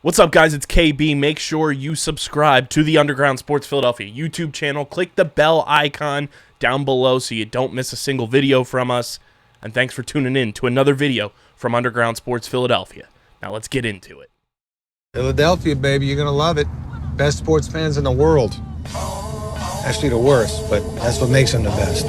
What's up, guys? It's KB. Make sure you subscribe to the Underground Sports Philadelphia YouTube channel. Click the bell icon down below so you don't miss a single video from us. And thanks for tuning in to another video from Underground Sports Philadelphia. Now let's get into it. Philadelphia, baby, you're going to love it. Best sports fans in the world. Actually, the worst, but that's what makes them the best.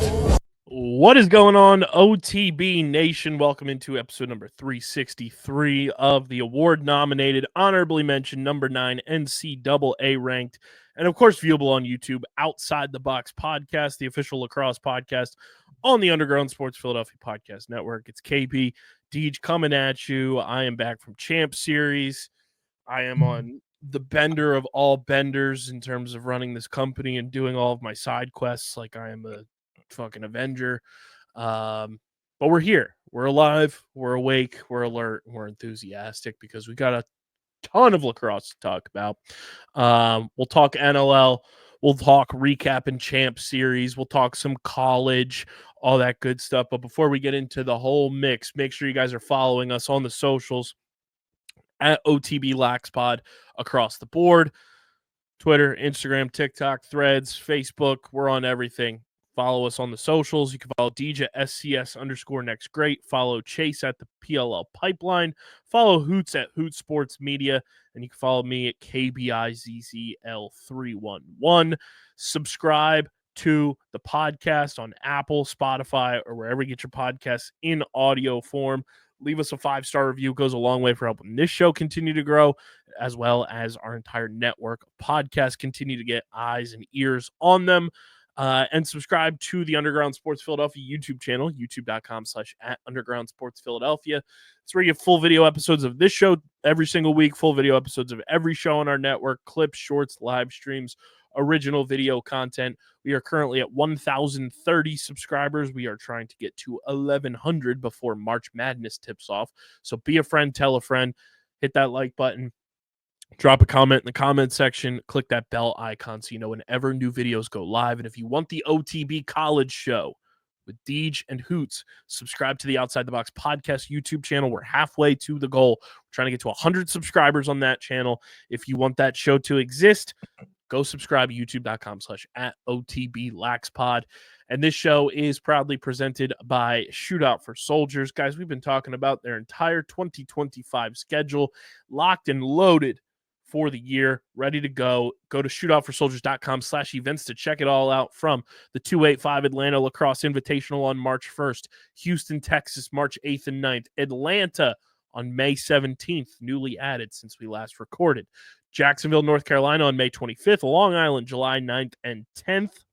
What is going on, OTB Nation? Welcome into episode number 363 of the award-nominated, honorably mentioned, number 9 NCAA ranked, and of course viewable on YouTube, Outside the Box podcast, the official lacrosse podcast on the Underground Sports Philadelphia Podcast Network. It's KB Deej coming at you. I am back from Champ Series. I am on the bender of all benders in terms of running this company and doing all of my side quests like I am a fucking Avenger. But we're here. We're alive. We're awake. We're alert. We're enthusiastic because we got a ton of lacrosse to talk about. We'll talk NLL. We'll talk recap and champ series. We'll talk some college, all that good stuff. But before we get into the whole mix, make sure you guys are following us on the socials at OTB LaxPod across the board. Twitter, Instagram, TikTok, Threads, Facebook. We're on everything. Follow us on the socials. You can follow DJ at SCS_next Follow Chase at the PLL Pipeline. Follow Hoots at Hoot Sports Media. And you can follow me at KBIZZL311. Subscribe to the podcast on Apple, Spotify, or wherever you get your podcasts in audio form. Leave us a 5-star review. It goes a long way for helping this show continue to grow, as well as our entire network of podcasts continue to get eyes and ears on them. And subscribe to the Underground Sports Philadelphia YouTube channel, youtube.com/@Underground Sports Philadelphia. It's where you get full video episodes of this show every single week, full video episodes of every show on our network, clips, shorts, live streams, original video content. We are currently at 1,030 subscribers. We are trying to get to 1,100 before March Madness tips off. So be a friend, tell a friend, hit that like button. Drop a comment in the comment section. Click that bell icon so you know whenever new videos go live. And if you want the OTB College Show with Deej and Hoots, subscribe to the Outside the Box podcast YouTube channel. We're halfway to the goal. We're trying to get to 100 subscribers on that channel. If you want that show to exist, go subscribe to youtube.com/@OTB LaxPod. And this show is proudly presented by Shootout For Soldiers. Guys, we've been talking about their entire 2025 schedule, locked and loaded for the year, ready to go. Go to shootoutforsoldiers.com/events to check it all out, from the 285 Atlanta Lacrosse Invitational on March 1st, Houston, Texas, March 8th and 9th, Atlanta on May 17th, newly added since we last recorded, Jacksonville, North Carolina on May 25th, Long Island, July 9th and 10th,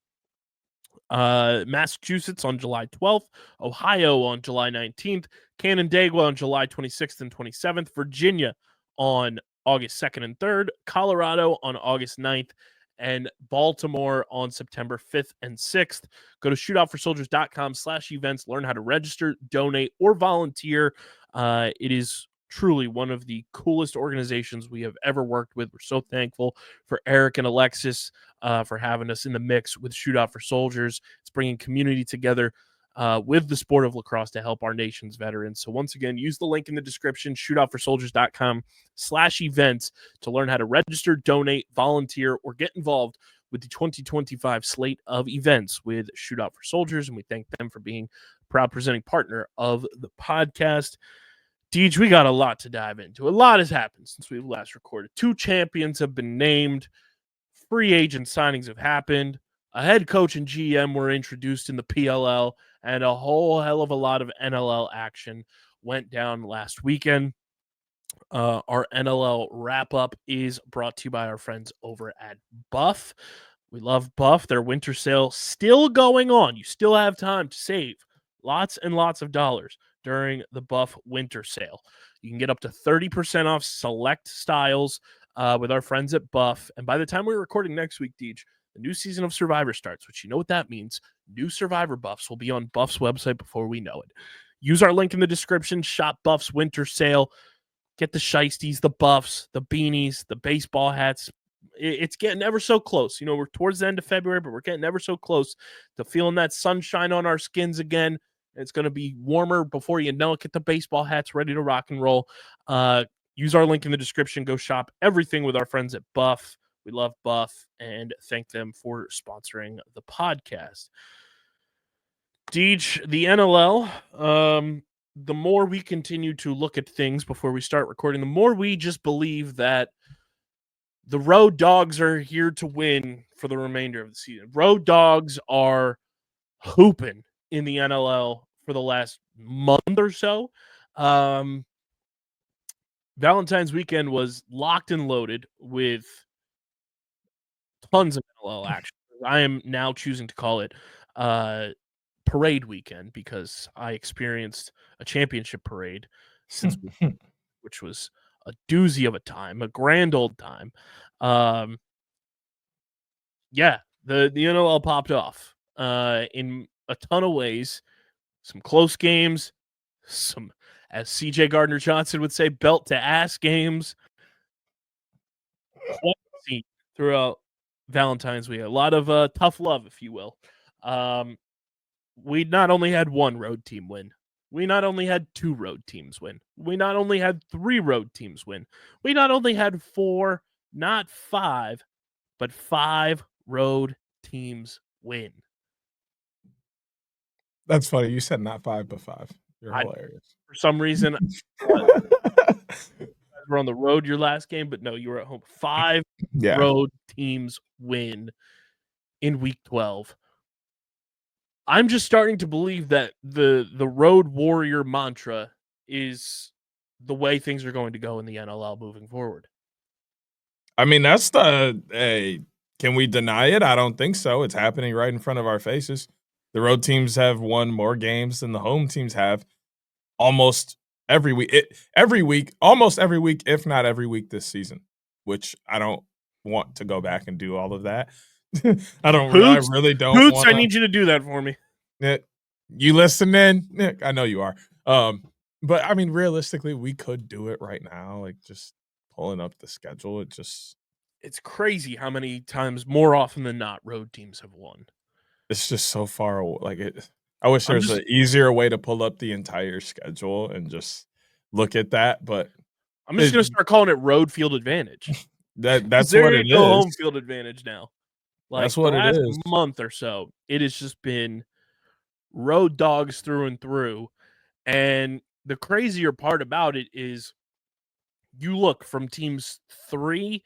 Massachusetts on July 12th, Ohio on July 19th, Canandaigua on July 26th and 27th, Virginia on August 2nd and 3rd, Colorado on August 9th, and Baltimore on September 5th and 6th. Go to shootoutforsoldiers.com/events, learn how to register, donate, or volunteer. It is truly one of the coolest organizations we have ever worked with. We're so thankful for Eric and Alexis for having us in the mix with Shootout For Soldiers. It's bringing community together with the sport of lacrosse to help our nation's veterans. So once again, use the link in the description, shootoutforsoldiers.com/events, to learn how to register, donate, volunteer, or get involved with the 2025 slate of events with Shootout For Soldiers. And we thank them for being a proud presenting partner of the podcast. Deej, we got a lot to dive into. A lot has happened since we last recorded. 2 champions have been named. Free agent signings have happened. A head coach and GM were introduced in the PLL, and a whole hell of a lot of NLL action went down last weekend. Our NLL wrap-up is brought to you by our friends over at Buff. We love Buff. Their winter sale still going on. You still have time to save lots and lots of dollars during the Buff winter sale. You can get up to 30% off select styles with our friends at Buff. And by the time we're recording next week, Deej, the new season of Survivor starts, which you know what that means. New Survivor buffs will be on Buff's website before we know it. Use our link in the description, shop Buff's winter sale. Get the shiesties, the buffs, the beanies, the baseball hats. It's getting ever so close. You know, we're towards the end of February, but we're getting ever so close to feeling that sunshine on our skins again. It's going to be warmer before you know it. Get the baseball hats ready to rock and roll. use our link in the description. Go shop everything with our friends at Buff. We love Buff and thank them for sponsoring the podcast. Deej, the NLL, the more we continue to look at things before we start recording, the more we just believe that the Road Dogs are here to win for the remainder of the season. Road Dogs are hooping in the NLL for the last month or so. Valentine's weekend was locked and loaded with tons of NLL action. I am now choosing to call it parade weekend because I experienced a championship parade since which was a doozy of a time, a grand old time. Yeah, the NLL popped off in a ton of ways. Some close games, some, as CJ Gardner-Johnson would say, belt to ass games. Quite a scene throughout Valentine's week. A lot of tough love, if you will. We not only had one road team win, we not only had two road teams win, we not only had three road teams win, we not only had four, not five, but five road teams win. That's funny. You said not five, but five. You're hilarious. For some reason, we're on the road your last game, but no, you were at home. Five road teams win in week 12. I'm just starting to believe that the road warrior mantra is the way things are going to go in the NLL moving forward. I mean, that's can we deny it? I don't think so. It's happening right in front of our faces. The road teams have won more games than the home teams have almost every week. Almost every week, if not every week this season, which I don't want to go back and do all of that. I really don't. Hoots, I need you to do that for me. You listening? Nick, I know you are. But I mean, realistically, we could do it right now. Like just pulling up the schedule. It's crazy how many times, more often than not, road teams have won. It's just so far away. Like I wish there was an easier way to pull up the entire schedule and just look at that. But I'm just gonna start calling it road field advantage. That's what it is. Home field advantage now. Like that's what the last it is. month or so, it has just been road dogs through and through. And the crazier part about it is you look from teams 3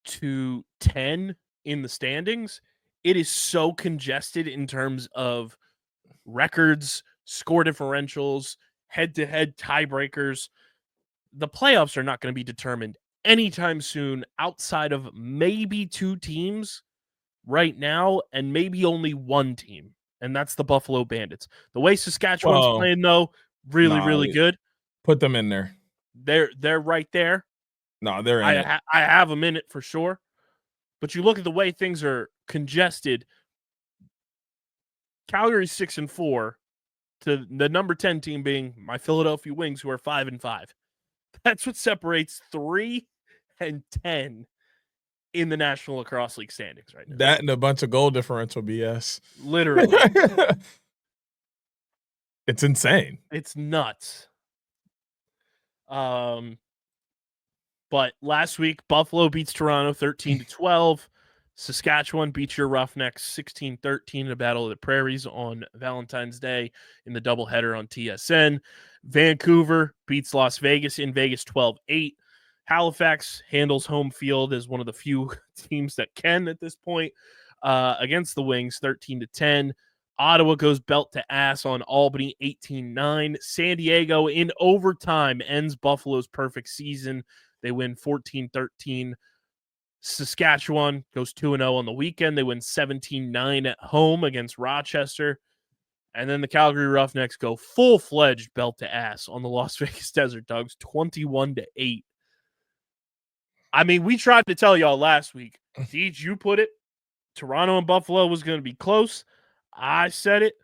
to 10 in the standings, it is so congested in terms of records, score differentials, head-to-head tiebreakers. The playoffs are not going to be determined anytime soon outside of maybe two teams right now and maybe only one team, and that's the Buffalo Bandits. The way Saskatchewan's playing, though, really good. Put them in there. They're right there. No, they're in it. I have them in it for sure. But you look at the way things are congested. Calgary's 6-4 to the number 10 team being my Philadelphia Wings, who are 5-5. That's what separates 3 and 10 in the National Lacrosse League standings right now. That and a bunch of goal differential BS. Literally. It's insane. It's nuts. But last week, Buffalo beats Toronto 13-12. Saskatchewan beats your Roughnecks 16-13 in a Battle of the Prairies on Valentine's Day in the doubleheader on TSN. Vancouver beats Las Vegas in Vegas 12-8. Halifax handles home field as one of the few teams that can at this point against the Wings 13-10. Ottawa goes belt to ass on Albany 18-9. San Diego in overtime ends Buffalo's perfect season. They win 14-13. Saskatchewan goes 2-0 on the weekend. They win 17-9 at home against Rochester. And then the Calgary Roughnecks go full-fledged belt to ass on the Las Vegas Desert Dogs 21-8. I mean, we tried to tell y'all last week. Deej, you put it. Toronto and Buffalo was going to be close. I said it.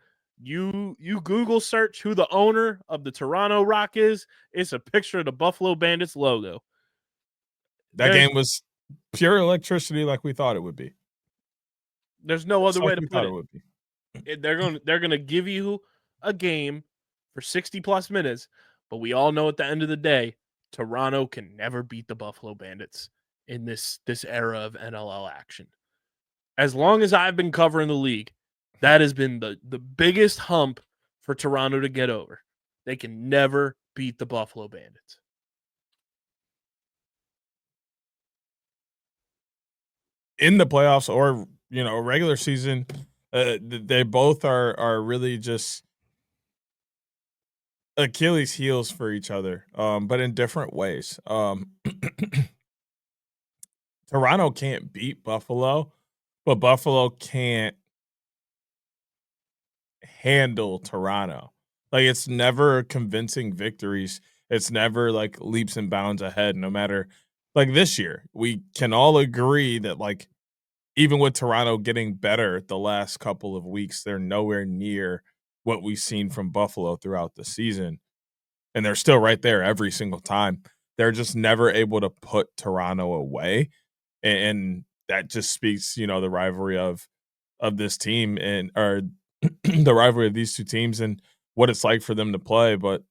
You Google search who the owner of the Toronto Rock is. It's a picture of the Buffalo Bandits logo. That game was pure electricity like we thought it would be. There's no other way to put it. They're gonna give you a game for 60 plus minutes, but we all know at the end of the day, Toronto can never beat the Buffalo Bandits in this era of NLL action. As long as I've been covering the league, that has been the biggest hump for Toronto to get over. They can never beat the Buffalo Bandits. In the playoffs or, regular season, they both are really just Achilles heels for each other, but in different ways. Toronto can't beat Buffalo, but Buffalo can't handle Toronto. Like, it's never convincing victories. It's never like leaps and bounds ahead, no matter like this year. We can all agree that, like, even with Toronto getting better the last couple of weeks, they're nowhere near what we've seen from Buffalo throughout the season. And they're still right there every single time. They're just never able to put Toronto away. And that just speaks, the rivalry of this team or the rivalry of these two teams and what it's like for them to play. But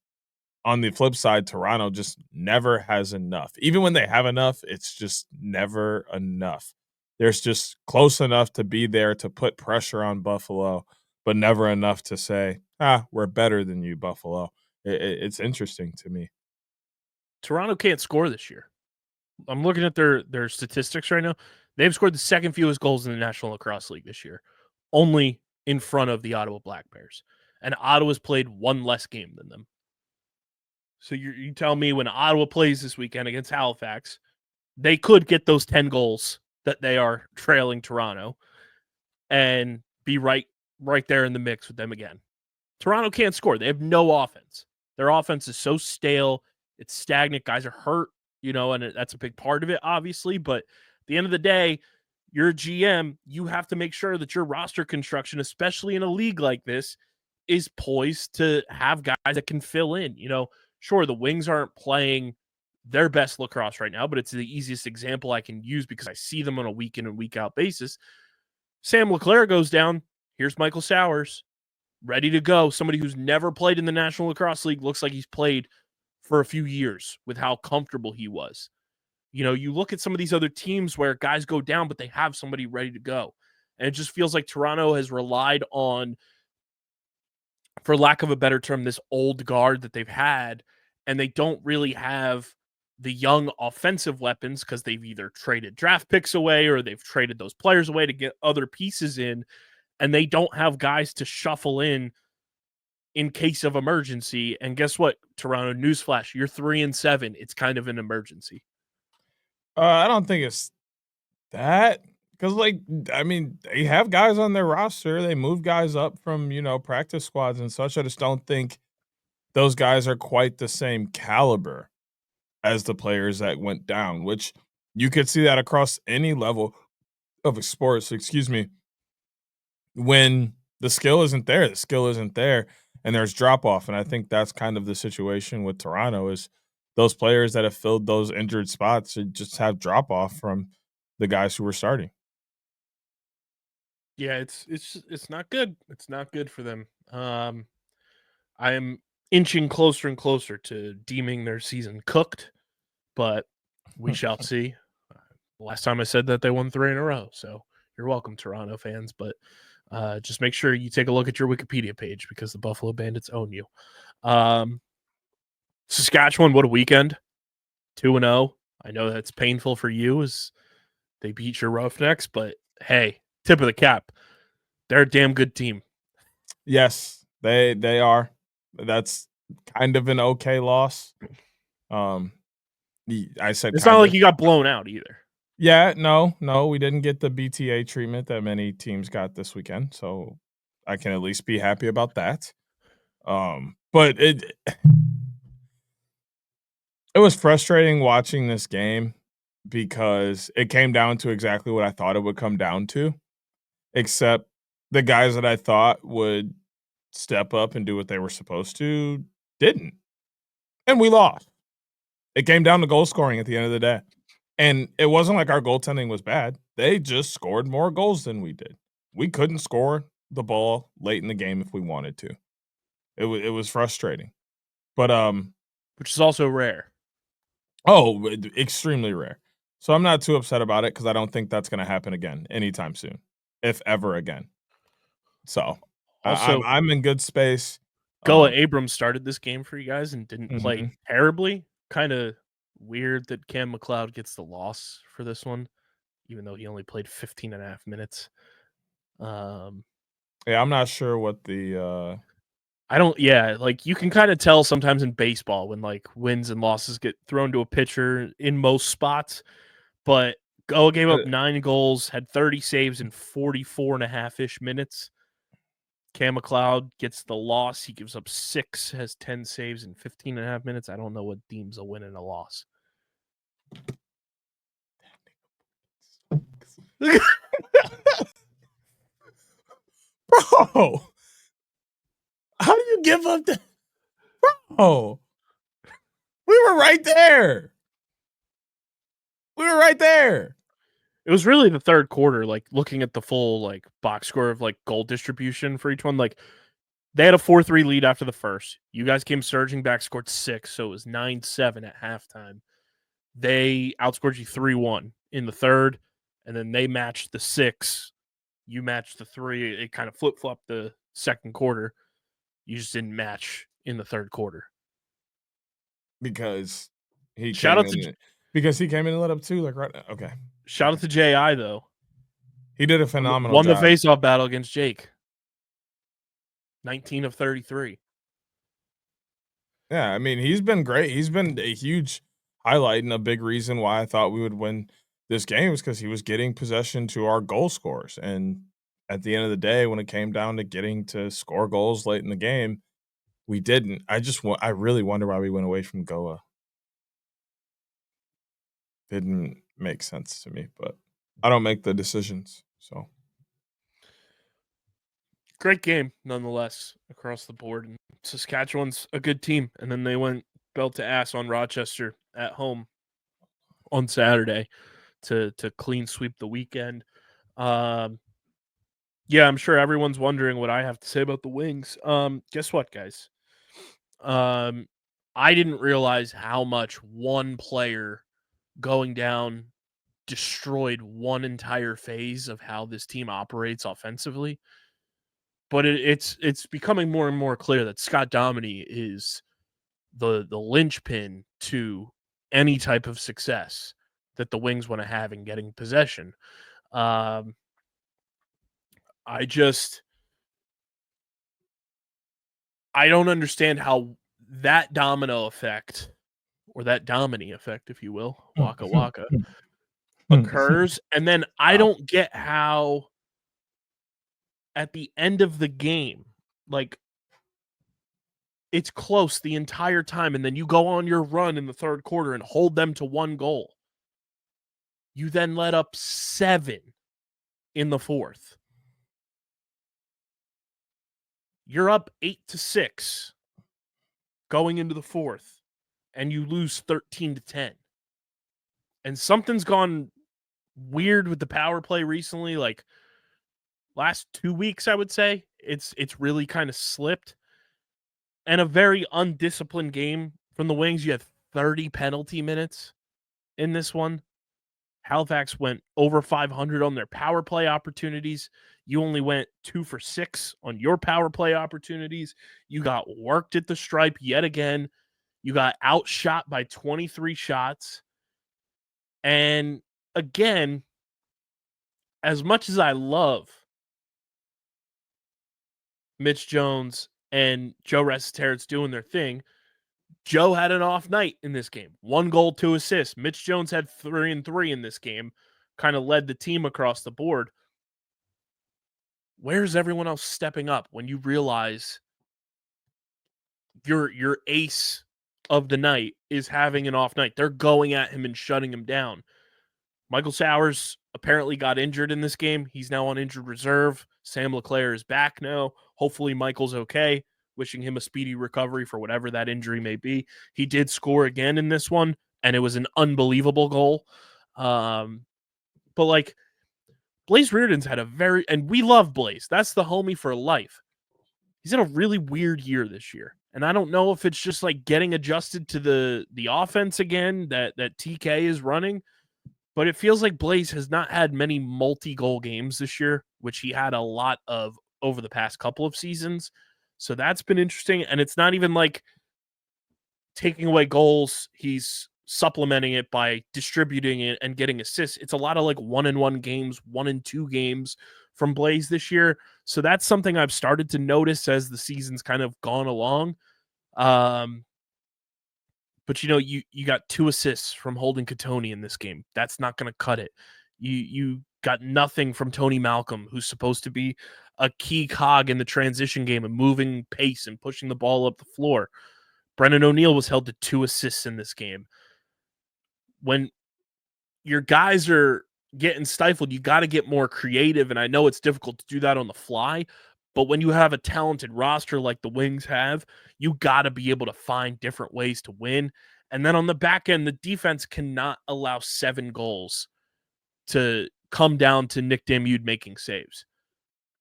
on the flip side, Toronto just never has enough. Even when they have enough, it's just never enough. There's just close enough to be there to put pressure on Buffalo, but never enough to say, we're better than you, Buffalo. It's interesting to me. Toronto can't score this year. I'm looking at their statistics right now. They've scored the second fewest goals in the National Lacrosse League this year, only in front of the Ottawa Black Bears. And Ottawa's played one less game than them. So you tell me when Ottawa plays this weekend against Halifax, they could get those 10 goals that they are trailing Toronto and be right there in the mix with them again. Toronto can't score. They have no offense. Their offense is so stale. It's stagnant. Guys are hurt, and that's a big part of it, obviously. But at the end of the day, you're a GM. You have to make sure that your roster construction, especially in a league like this, is poised to have guys that can fill in. Sure, the Wings aren't playing their best lacrosse right now, but it's the easiest example I can use because I see them on a week in and week out basis. Sam Leclerc goes down. Here's Michael Sowers, ready to go. Somebody who's never played in the National Lacrosse League, looks like he's played for a few years with how comfortable he was. You look at some of these other teams where guys go down, but they have somebody ready to go. And it just feels like Toronto has relied on, for lack of a better term, this old guard that they've had, and they don't really have the young offensive weapons because they've either traded draft picks away or they've traded those players away to get other pieces in, and they don't have guys to shuffle in case of emergency. And guess what, Toronto, newsflash, you're 3-7. It's kind of an emergency. I don't think it's that. Because, they have guys on their roster. They move guys up from, practice squads and such. I just don't think those guys are quite the same caliber as the players that went down, which you could see that across any level of sports, when the skill isn't there, and there's drop-off. And I think that's kind of the situation with Toronto is those players that have filled those injured spots just have drop-off from the guys who were starting. Yeah, it's not good. It's not good for them. I am inching closer and closer to deeming their season cooked, but we shall see. Last time I said that, they won 3 in a row, so you're welcome, Toronto fans. But just make sure you take a look at your Wikipedia page because the Buffalo Bandits own you. Saskatchewan, what a weekend. 2-0. I know that's painful for you as they beat your Roughnecks, but hey, tip of the cap. They're a damn good team. Yes, they are. That's kind of an okay loss. I said it's not like you got blown out either. Yeah, no, we didn't get the BTA treatment that many teams got this weekend, so I can at least be happy about that. But it was frustrating watching this game because it came down to exactly what I thought it would come down to, except the guys that I thought would step up and do what they were supposed to didn't. And we lost. It came down to goal scoring at the end of the day. And it wasn't like our goaltending was bad. They just scored more goals than we did. We couldn't score the ball late in the game if we wanted to. It was frustrating. But which is also rare. Oh, extremely rare. So I'm not too upset about it because I don't think that's going to happen again anytime soon, if ever again. So Also, I'm in good space. Goa Abrams started this game for you guys and didn't play Mhm. terribly. Kind of weird that Cam McLeod gets the loss for this one, even though he only played 15 and a half minutes. Yeah, I'm not sure what the like you can kind of tell sometimes in baseball when like wins and losses get thrown to a pitcher in most spots, but Goa gave up 9 goals, had 30 saves in 44 and a half-ish minutes. Cam McLeod gets the loss. He gives up 6, has 10 saves in 15 and a half minutes. I don't know what deems a win and a loss. Bro, how do you give up that? Bro, we were right there. We were right there. It was really the third quarter, like looking at the full like box score of like goal distribution for each one. Like they had a 4-3 lead after the first. You guys came surging back, scored 6, so it was 9-7 at halftime. They outscored you 3-1 in the third, and then they matched the 6. You matched the 3. It kind of flip-flopped the second quarter. You just didn't match in the third quarter. Because he Shout came out to in because he came in and lit up too, like right now. Okay. Shout out to J.I. though. He did a phenomenal Won job. the face-off battle against Jake. 19 of 33. Yeah, I mean, he's been great. He's been a huge highlight and a big reason why I thought we would win this game was because he was getting possession to our goal scorers. And at the end of the day, when it came down to getting to score goals late in the game, we didn't. I really wonder why we went away from Goa. Didn't make sense to me, but I don't make the decisions. So Great game, nonetheless, across the board. And Saskatchewan's a good team. And then they went belt to ass on Rochester at home on Saturday to clean sweep the weekend. Yeah, I'm sure everyone's wondering what I have to say about the Wings. Guess what, guys? I didn't realize how much one player going down destroyed one entire phase of how this team operates offensively. But it's becoming more and more clear that Scott Dominy is the linchpin to any type of success that the Wings want to have in getting possession. I don't understand how that domino effect, or that Dominy effect, if you will, waka waka, occurs. And then I don't get how at the end of the game, like it's close the entire time, and then you go on your run in the third quarter and hold them to 1 goal. You then let up 7 in the fourth. You're up 8-6 going into the fourth, and you lose 13-10. And something's gone weird with the power play recently. Like last 2 weeks, I would say it's really kind of slipped. And a very undisciplined game from the Wings. You had 30 penalty minutes in this one. Halifax went over 500 on their power play opportunities. You only went 2 for 6 on your power play opportunities. You got worked at the stripe yet again. You got outshot by 23 shots. And again, as much as I love Mitch Jones and Joe Resiteritz doing their thing, Joe had an off night in this game. 1 goal, 2 assists. Mitch Jones had 3 and 3 in this game. Kind of led the team across the board. Where's everyone else stepping up when you realize your ace of the night is having an off night? They're going at him and shutting him down. Michael Sowers apparently got injured in this game. He's now on injured reserve. Sam LeClaire is back now. Hopefully Michael's okay. Wishing him a speedy recovery for whatever that injury may be. He did score again in this one, and it was an unbelievable goal. But like, Blaze Reardon's had a and we love Blaze. That's the homie for life. He's had a really weird year this year. And I don't know if it's just like getting adjusted to the offense again that TK is running, but it feels like Blaze has not had many multi-goal games this year, which he had a lot of over the past couple of seasons. So that's been interesting. And it's not even like taking away goals. He's supplementing it by distributing it and getting assists. It's a lot of like 1-1 games, 1-2 games from Blaze this year. So that's something I've started to notice as the season's kind of gone along. But you got 2 assists from Holden Katoni in this game. That's not going to cut it. You got nothing from Tony Malcolm, who's supposed to be a key cog in the transition game and moving pace and pushing the ball up the floor. Brennan O'Neill was held to 2 assists in this game. When your guys are getting stifled, you got to get more creative, and I know it's difficult to do that on the fly, but when you have a talented roster like the Wings have, you got to be able to find different ways to win. And then on the back end, the defense cannot allow 7 goals to come down to Nick Damude making saves.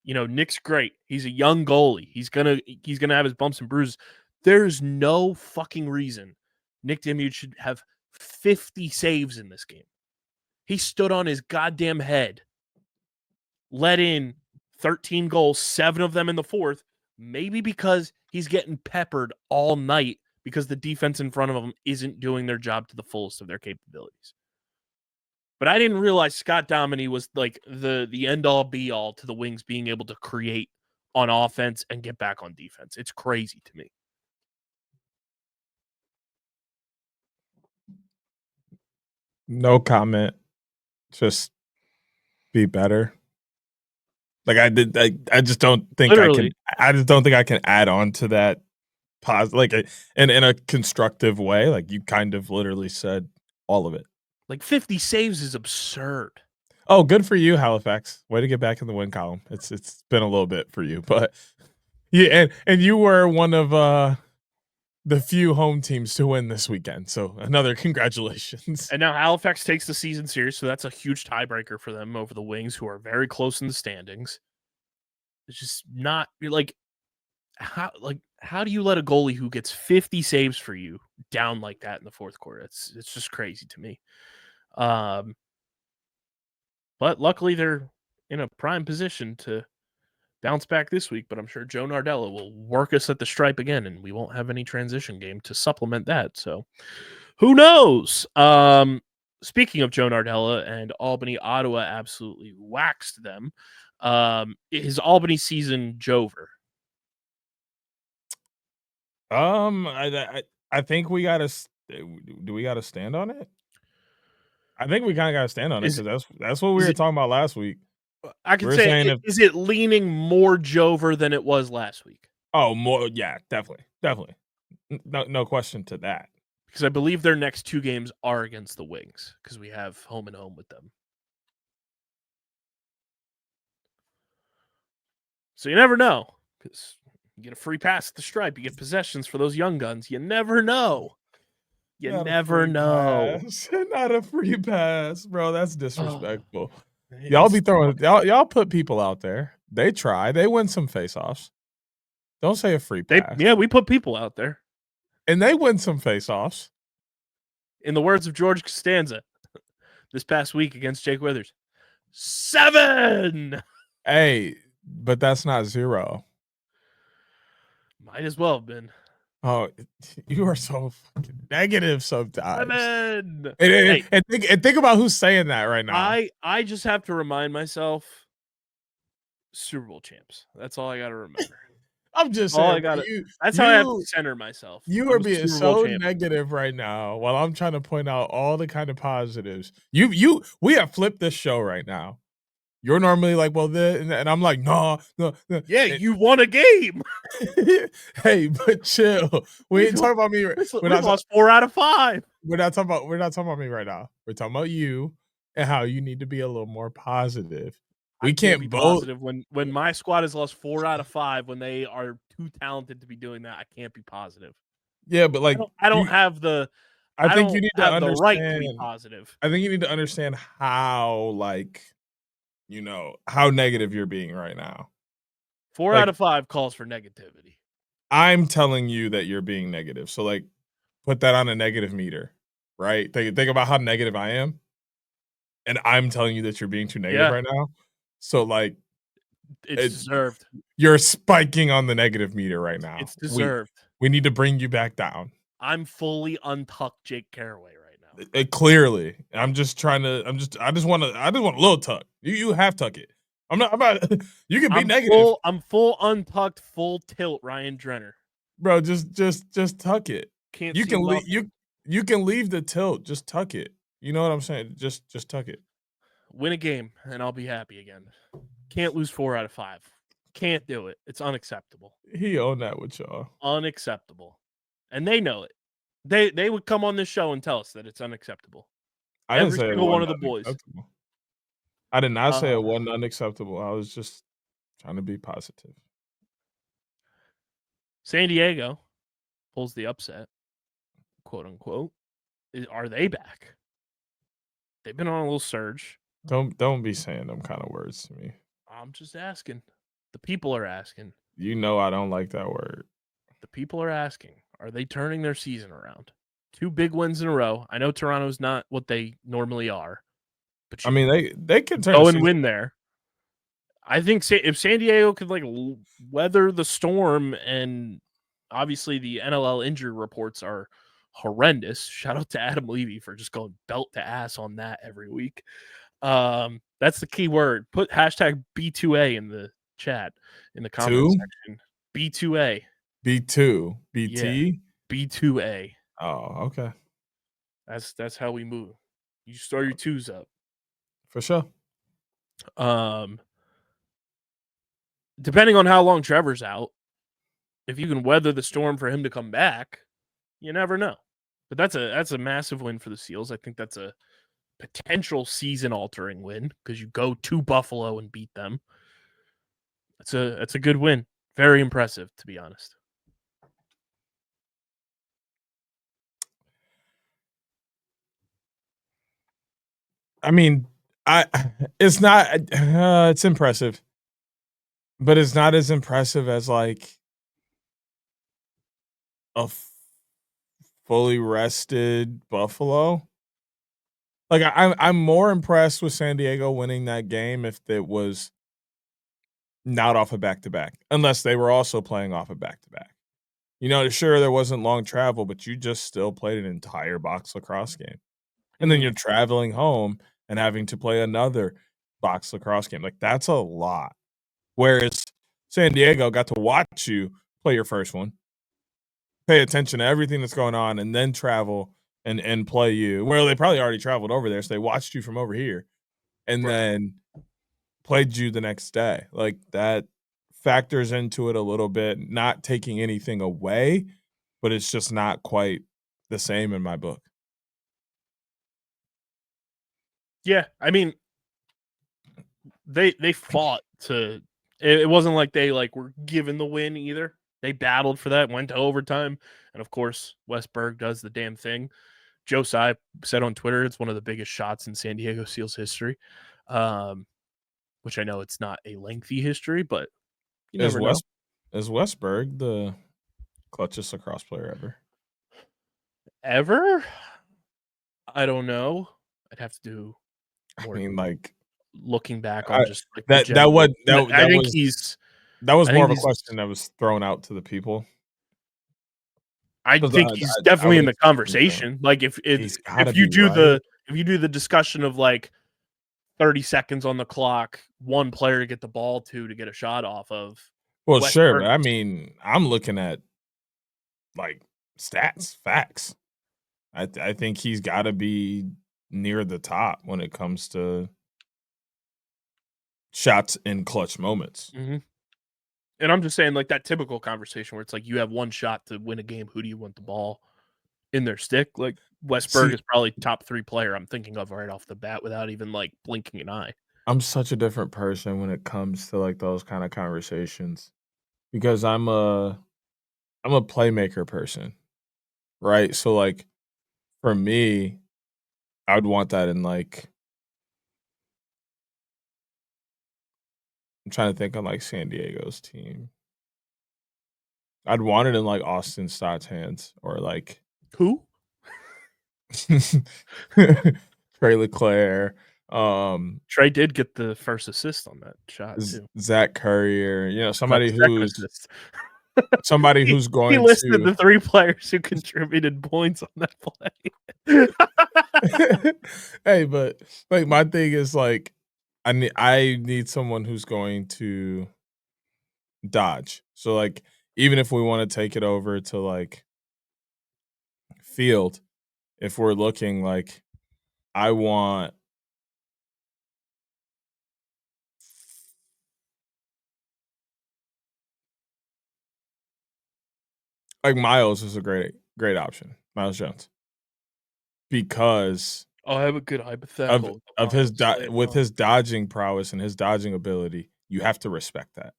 Nick's great. He's a young goalie. He's gonna have his bumps and bruises. There's no fucking reason Nick Damude should have 50 saves in this game. He stood on his goddamn head, let in 13 goals, 7 of them in the fourth, maybe because he's getting peppered all night because the defense in front of him isn't doing their job to the fullest of their capabilities. But I didn't realize Scott Dominy was like the end-all be-all to the Wings being able to create on offense and get back on defense. It's crazy to me. No comment. Just be better. Like I just don't think Literally. I just don't think I can add on to that in a constructive way. Like you kind of literally said all of it. Like 50 saves is absurd. Oh, good for you, Halifax. Way to get back in the win column. It's been a little bit for you, but yeah, and you were one of the few home teams to win this weekend. So another congratulations. And now Halifax takes the season series, so that's a huge tiebreaker for them over the Wings, who are very close in the standings. It's just not like how do you let a goalie who gets 50 saves for you down like that in the fourth quarter? It's just crazy to me. But luckily they're in a prime position to bounce back this week, but I'm sure Joe Nardella will work us at the stripe again, and we won't have any transition game to supplement that. So who knows? Speaking of Joe Nardella and Albany, Ottawa absolutely waxed them. His Albany season Jover. I think we gotta. Do we gotta stand on it? I think we kind of gotta stand on it because that's what we were talking about last week. I can say, is it leaning more Jover than it was last week? Oh, more, yeah, definitely. No question to that. Because I believe their next 2 games are against the Wings, because we have home and home with them. So you never know, because you get a free pass at the stripe, you get possessions for those young guns. You never know. You never know. Not a free pass, bro. That's disrespectful. Y'all be throwing y'all put people out there. They try. They win some faceoffs. Don't say a free pass. We put people out there. And they win some faceoffs. In the words of George Costanza, this past week against Jake Withers, 7! Hey, but that's not 0. Might as well have been. Oh, you are so fucking negative sometimes. 7! And think about who's saying that right now. I just have to remind myself, Super Bowl champs. That's all I got to remember. I'm just saying. That's how I have to center myself. You are being so negative right now while I'm trying to point out all the kind of positives. We have flipped this show right now. You're normally like, well, and I'm like, no. Yeah, you won a game. Hey, but chill. We ain't talking about me. We lost 4 out of 5. We're not talking about me right now. We're talking about you and how you need to be a little more positive. We can't be positive when my squad has lost 4 out of 5 when they are too talented to be doing that. I can't be positive. Yeah, but like I don't have the. I think you need to understand the right to be positive. I think you need to understand how how negative you're being right now. 4 out of 5 calls for negativity. I'm telling you that you're being negative. So like put that on a negative meter, right? Think about how negative I am. And I'm telling you that you're being too negative Yeah, right now. So like it's it, deserved. you're spiking on the negative meter right now. It's deserved. We need to bring you back down. I'm fully untucked Jake Caraway right now. Clearly, I just want a little tuck. You have tuck it. I'm not. You can be negative, I'm full untucked, full tilt Ryan Drenner. bro. Just tuck it. Can't You see can leave. nothing. You can leave the tilt. Just tuck it. You know what I'm saying? Just tuck it. Win a game, and I'll be happy again. Can't lose 4 out of 5. Can't do it. It's unacceptable. He owned that with y'all. Unacceptable. And they know it. They would come on this show and tell us that it's unacceptable. I didn't Every say it single one of wasn't the boys. unacceptable. I did not say it Uh, wasn't unacceptable. I was just trying to be positive. San Diego pulls the upset, quote unquote. Are they back? They've been on a little surge. Don't be saying them kind of words to me. I'm just asking. The people are asking. You know I don't like that word. The people are asking. Are they turning their season around? 2 big wins in a row. I know Toronto's not what they normally are, but I mean they can turn go the and season. win there. I think if San Diego could like weather the storm, and obviously the NLL injury reports are horrendous. Shout out to Adam Levy for just going belt to ass on that every week. That's the key word. Put hashtag B2A in the chat in the comments section. B2A. B2. Yeah. BT. B2A. Oh, okay. That's how we move. You start your twos up. For sure. Depending on how long Trevor's out, if you can weather the storm for him to come back, you never know. But that's a massive win for the Seals. I think that's a potential season-altering win because you go to Buffalo and beat them. That's a good win. Very impressive, to be honest. I mean, it's not it's impressive. But it's not as impressive as like a fully rested Buffalo. Like I'm more impressed with San Diego winning that game if it was not off a back-to-back, unless they were also playing off a back-to-back. You know, sure there wasn't long travel, but you just still played an entire box lacrosse game. And then you're traveling home and having to play another box lacrosse game. Like that's a lot. Whereas San Diego got to watch you play your first one, pay attention to everything that's going on, and then travel and play you. Well, they probably already traveled over there, so they watched you from over here and then played you the next day. Like that factors into it a little bit, not taking anything away, but it's just not quite the same in my book. Yeah, I mean, they fought to. It wasn't like they like were given the win either. They battled for that, went to overtime, and of course, Westberg does the damn thing. Joe Tsai said on Twitter it's one of the biggest shots in San Diego Seals history, which I know it's not a lengthy history, but you never know. Is Westberg the clutchest lacrosse player ever? Ever? I don't know. I'd have to do more. I mean, like looking back on just like that was more of a question that was thrown out to the people. I think he's definitely in the conversation. Like if you do the discussion of like 30 seconds on the clock, one player to get the ball to get a shot off of. Well, sure, but I mean, I'm looking at like stats, facts. I think he's got to be near the top when it comes to shots in clutch moments. Mm-hmm. And I'm just saying, like that typical conversation where it's like you have one shot to win a game. Who do you want the ball in their stick? Like Westberg is probably top 3 player I'm thinking of right off the bat without even like blinking an eye. I'm such a different person when it comes to like those kind of conversations because I'm a playmaker person, right? So like for me, I would want that in like I'm trying to think on like San Diego's team. I'd want it in like Austin Stott's hands or like Who? Trey LeClaire, Trey did get the first assist on that shot too. Zach Currier, somebody Second who's assist. somebody who's He going listed to the 3 players who contributed points on that play. Hey, but like my thing is like I need someone who's going to dodge. So like even if we want to take it over to like field, if we're looking like I want like Miles is a great option. Miles Jones. Because Oh, I have a good hypothetical. of his with his dodging prowess and his dodging ability, you have to respect that.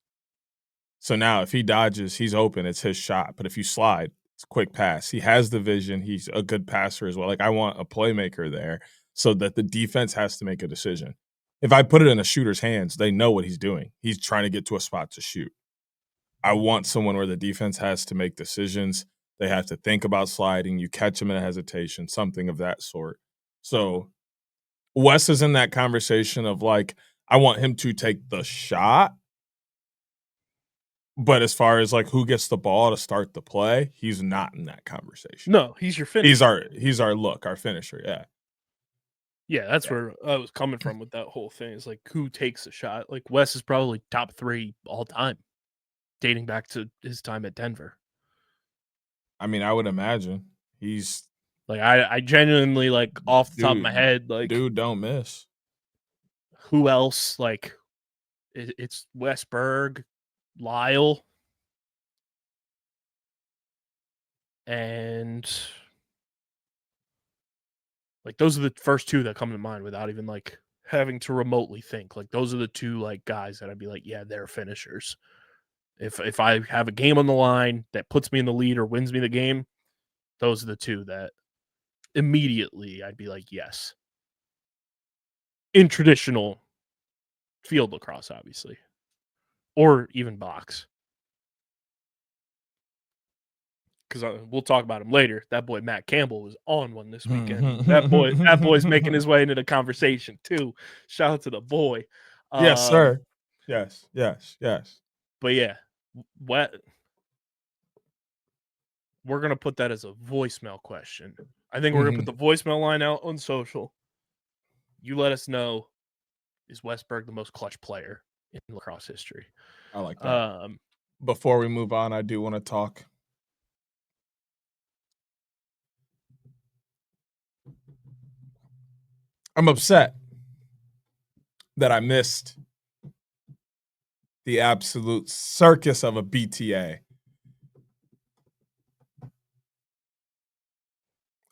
So now if he dodges, he's open, it's his shot. But if you slide, it's a quick pass. He has the vision. He's a good passer as well. Like I want a playmaker there so that the defense has to make a decision. If I put it in a shooter's hands, they know what he's doing. He's trying to get to a spot to shoot. I want someone where the defense has to make decisions. They have to think about sliding. You catch them in a hesitation, something of that sort. So Wes is in that conversation of like, I want him to take the shot. But as far as like who gets the ball to start the play, he's not in that conversation. No, he's your finisher. He's our finisher. Yeah. Yeah, that's where I was coming from with that whole thing. Is like who takes a shot. Like Wes is probably top 3 all time, dating back to his time at Denver. I mean, I would imagine he's like I genuinely like off the top of my head, like dude don't miss. Who else? Like it's Westberg, Lyle, and like those are the first 2 that come to mind without even like having to remotely think. Like those are the 2 like guys that I'd be like, yeah, they're finishers. If I have a game on the line that puts me in the lead or wins me the game, those are the 2 that immediately I'd be like, yes. In traditional field lacrosse, obviously, or even box. Because we'll talk about him later. That boy Matt Campbell was on one this weekend. that boy's making his way into the conversation too. Shout out to the boy. Yes, sir. Yes. But yeah, we're gonna put that as a voicemail question. I think we're gonna put the voicemail line out on social. You let us know, is Westberg the most clutch player in lacrosse history? I like that. Before we move on, I do want to talk. I'm upset that I missed the absolute circus of a BTA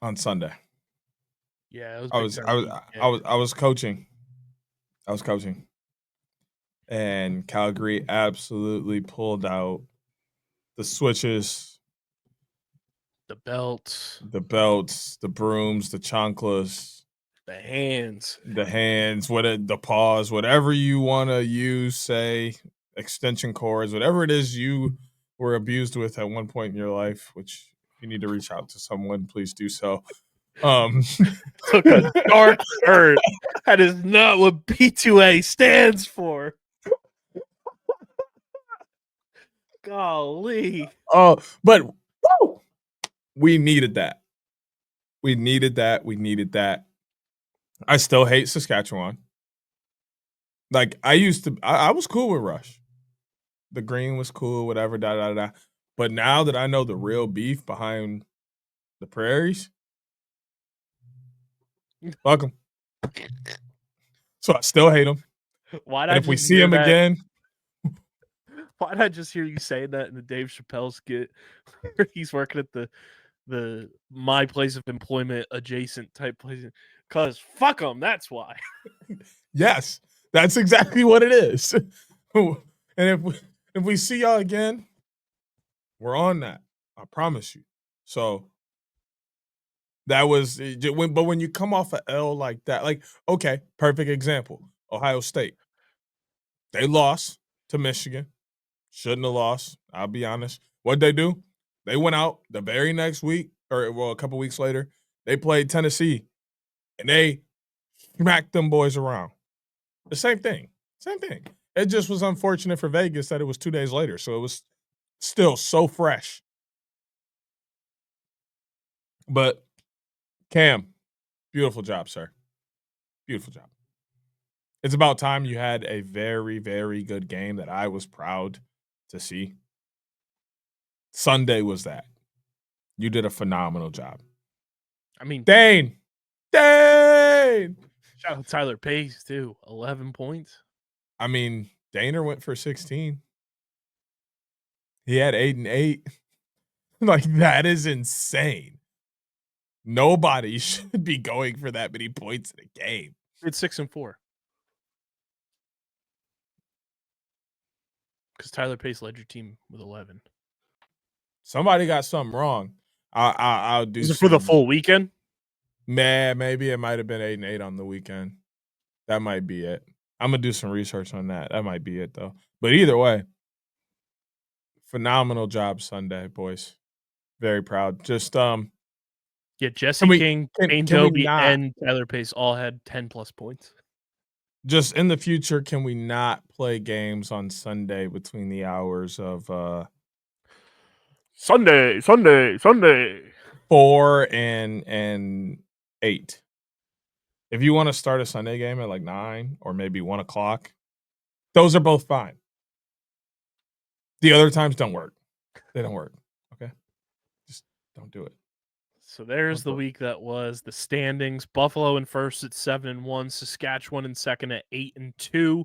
on Sunday. Yeah, it was I was coaching. And Calgary absolutely pulled out the switches, the belts, the brooms, the chanclas, the hands, the paws, whatever you want to use, say extension cords, whatever it is you were abused with at one point in your life, which if you need to reach out to someone, please do so. Took a dark turn. That is not what B2A stands for. Golly. Oh, but woo, we needed that. We needed that. I still hate Saskatchewan. Like I was cool with Rush. The green was cool, whatever, da. But now that I know the real beef behind the prairies, fuck them. So I still hate them. If we see him again, why did I just hear you saying that in the Dave Chappelle skit where he's working at the my place of employment adjacent type place? Because fuck them, that's why. Yes, that's exactly what it is. And if we see y'all again, we're on that. I promise you. So that was, but when you come off an L like that, like, okay, perfect example. Ohio State. They lost to Michigan. Shouldn't have lost, I'll be honest. What'd they do? They went out the very next week, or a couple weeks later. They played Tennessee, and they smacked them boys around. The same thing. Same thing. It just was unfortunate for Vegas that it was 2 days later, so it was still so fresh. But Cam, beautiful job, sir. Beautiful job. It's about time you had a very, very good game that I was proud to see. Sunday was that. You did a phenomenal job. I mean, Dane! Shout out Tyler Pace, too. 11 points. I mean, Daner went for 16. He had 8 and 8. Like, that is insane. Nobody should be going for that many points in a game. It's 6 and 4. Because Tyler Pace led your team with 11. Somebody got something wrong. I'll do. Is it for the full weekend? Maybe it might have been 8 and 8 on the weekend. That might be it. I'm gonna do some research on that. That might be it though. But either way, phenomenal job Sunday, boys. Very proud. Just Yeah, Jesse King, Kane Dobie, not, and Tyler Pace all had 10 plus points. Just in the future, can we not play games on Sunday between the hours of Sunday 4 and 8? If you want to start a Sunday game at like 9 or maybe 1 o'clock, those are both fine. The other times don't work. They don't work. Okay, just don't do it. So there's the week that was. The standings: Buffalo in first at 7-1, Saskatchewan in second at 8-2.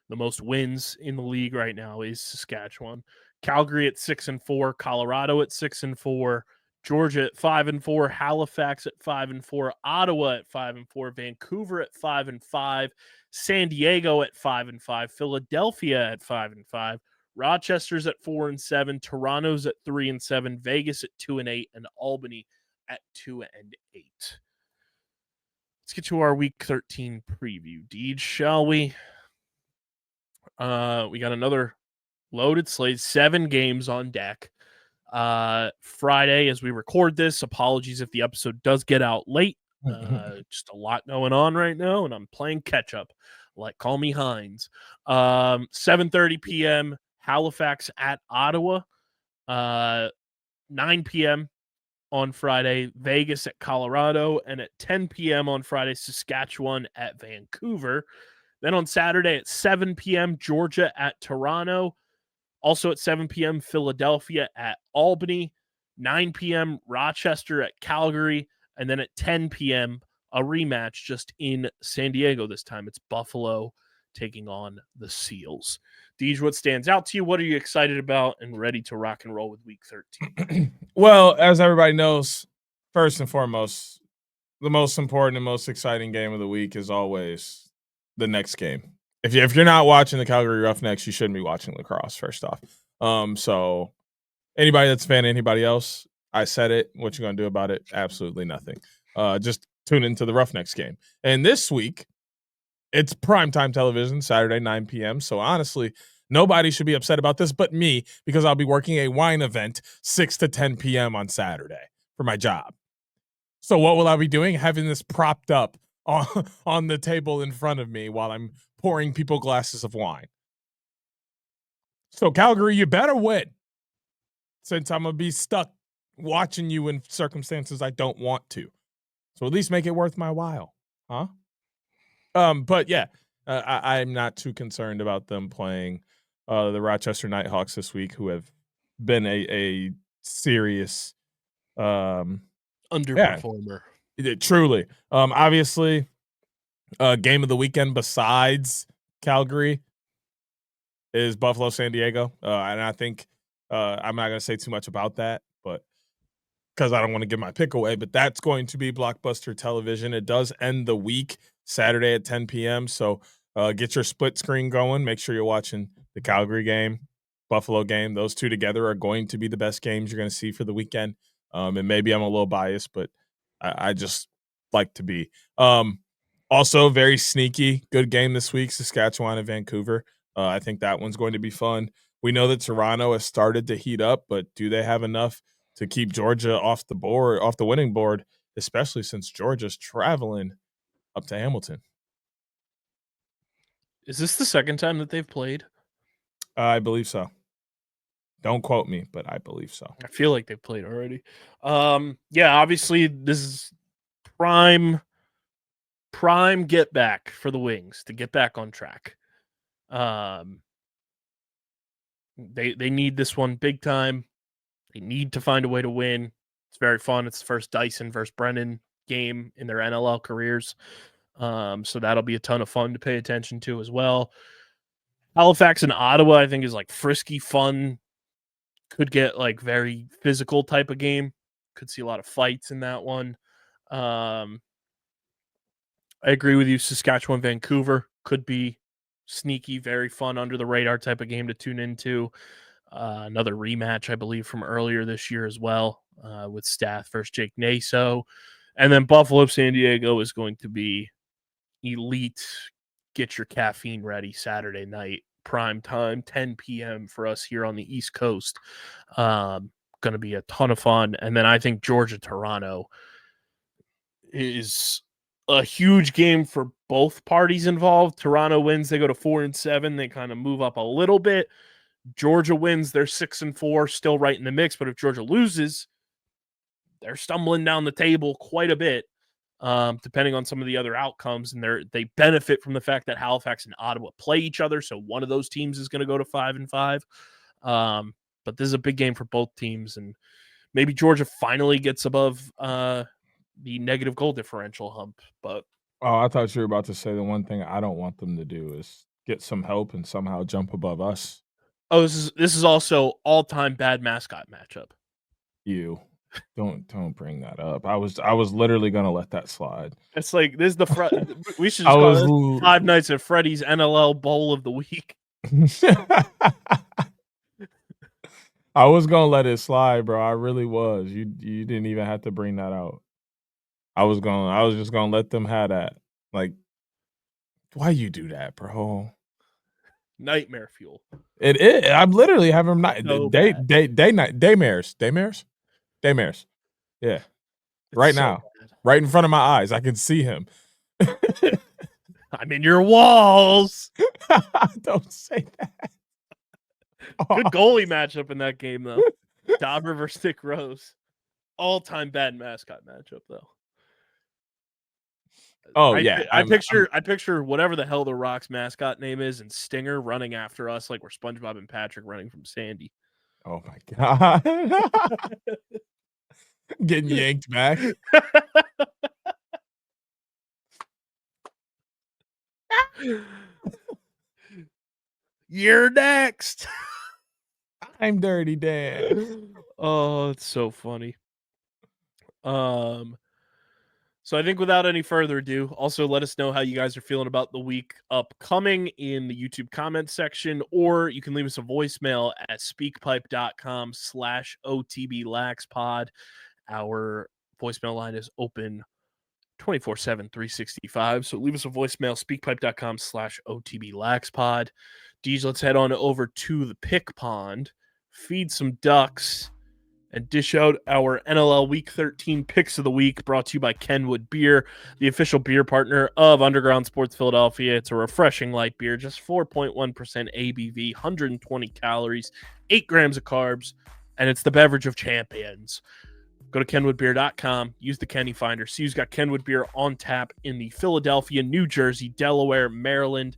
The most wins in the league right now is Saskatchewan. Calgary at 6-4, Colorado at 6-4, Georgia at 5-4, Halifax at 5-4, Ottawa at 5-4, Vancouver at 5-5, San Diego at 5-5, Philadelphia at 5-5, Rochester's at 4-7, Toronto's at 3-7, Vegas at 2-8, and Albany at 2-8. Let's get to our Week 13 preview, Deej, shall we? We got another loaded slate, 7 games on deck. Friday, as we record this, apologies if the episode does get out late. Just a lot going on right now, and I'm playing catch up. Like, call me Hines. 7:30 p.m. Halifax at Ottawa. 9 p.m. on Friday, Vegas at Colorado, and at 10 p.m. on Friday, Saskatchewan at Vancouver. Then on Saturday at 7 p.m., Georgia at Toronto. Also at 7 p.m., Philadelphia at Albany. 9 p.m., Rochester at Calgary. And then at 10 p.m., a rematch just in San Diego this time. It's Buffalo taking on the Seals. Deej, what stands out to you? What are you excited about and ready to rock and roll with Week 13? Well, as everybody knows, first and foremost, the most important and most exciting game of the week is always the next game. If you're not watching the Calgary Roughnecks, you shouldn't be watching lacrosse, first off. So anybody that's a fan of anybody else, I said it. What you going to do about it? Absolutely nothing. Just tune into the Roughnecks game. And this week, it's primetime television, Saturday, 9 p.m. So honestly, nobody should be upset about this but me, because I'll be working a wine event 6 to 10 p.m. on Saturday for my job. So what will I be doing? Having this propped up on the table in front of me while I'm pouring people glasses of wine. So Calgary, you better win, since I'm going to be stuck watching you in circumstances I don't want to. So at least make it worth my while, huh? But yeah, I'm not too concerned about them playing the Rochester Nighthawks this week, who have been a serious underperformer. Truly. Obviously, game of the weekend besides Calgary is Buffalo San Diego, and I think I'm not going to say too much about that, but because I don't want to give my pick away. But that's going to be blockbuster television. It does end the week Saturday at 10 p.m. So get your split screen going. Make sure you're watching the Calgary game, Buffalo game. Those two together are going to be the best games you're going to see for the weekend. And maybe I'm a little biased, but I just like to be. Also, very sneaky, good game this week, Saskatchewan and Vancouver. I think that one's going to be fun. We know that Toronto has started to heat up, but do they have enough to keep Georgia off the winning board, especially since Georgia's traveling up to Hamilton? Is this the second time that they've played? I believe so. Don't quote me, but I believe so. I feel like they've played already. Yeah, obviously this is prime get back for the Wings to get back on track. They need this one big time. They need to find a way to win. It's very fun. It's the first Dyson versus Brennan game in their NLL careers. So that'll be a ton of fun to pay attention to as well. Halifax and Ottawa, I think, is like frisky, fun. Could get like very physical type of game. Could see a lot of fights in that one. I agree with you. Saskatchewan, Vancouver could be sneaky, very fun, under the radar type of game to tune into. Another rematch, I believe, from earlier this year as well, with Stath versus Jake Naso. And then Buffalo, San Diego is going to be elite. Get your caffeine ready Saturday night, prime time, 10 p.m. for us here on the East Coast. Going to be a ton of fun. And then I think Georgia-Toronto is a huge game for both parties involved. Toronto wins, they go to 4-7. They kind of move up a little bit. Georgia wins, they're 6-4, still right in the mix. But if Georgia loses, they're stumbling down the table quite a bit, depending on some of the other outcomes. And they benefit from the fact that Halifax and Ottawa play each other. So one of those teams is going to go to 5-5. But this is a big game for both teams. And maybe Georgia finally gets above the negative goal differential hump. But I thought you were about to say the one thing I don't want them to do is get some help and somehow jump above us. Oh, this is also all-time bad mascot matchup. You don't bring that up. I was literally gonna let that slide. It's like this is the we should just call this 5 Nights at Freddy's NLL Bowl of the Week. I was gonna let it slide, bro. I really was. You didn't even have to bring that out. I was just gonna let them have that. Like, why you do that, bro? Nightmare fuel. It is. I'm literally having So daymares. Yeah, It's right so now, bad. right in front of my eyes, I can see him. I'm in your walls. Don't say that. Good goalie matchup in that game, though. Dauber versus Nick Rose. All-time bad mascot matchup, though. Oh yeah, I picture whatever the hell the Rock's mascot name is, and Stinger running after us like we're SpongeBob and Patrick running from Sandy. Oh my god, getting yanked back. You're next. I'm Dirty Dan. Oh, it's so funny. So I think without any further ado, also let us know how you guys are feeling about the week upcoming in the YouTube comment section, or you can leave us a voicemail at speakpipe.com/OTBLaxPod. Our voicemail line is open 24/7, 365. So leave us a voicemail, speakpipe.com/OTBLaxPod. Deej, let's head on over to the pick pond, feed some ducks, and dish out our NLL Week 13 picks of the week, brought to you by Kenwood Beer, the official beer partner of Underground Sports Philadelphia. It's a refreshing light beer, just 4.1% ABV, 120 calories, 8 grams of carbs, and it's the beverage of champions. Go to kenwoodbeer.com, use the Kenny Finder. See who's got Kenwood Beer on tap in the Philadelphia, New Jersey, Delaware, Maryland,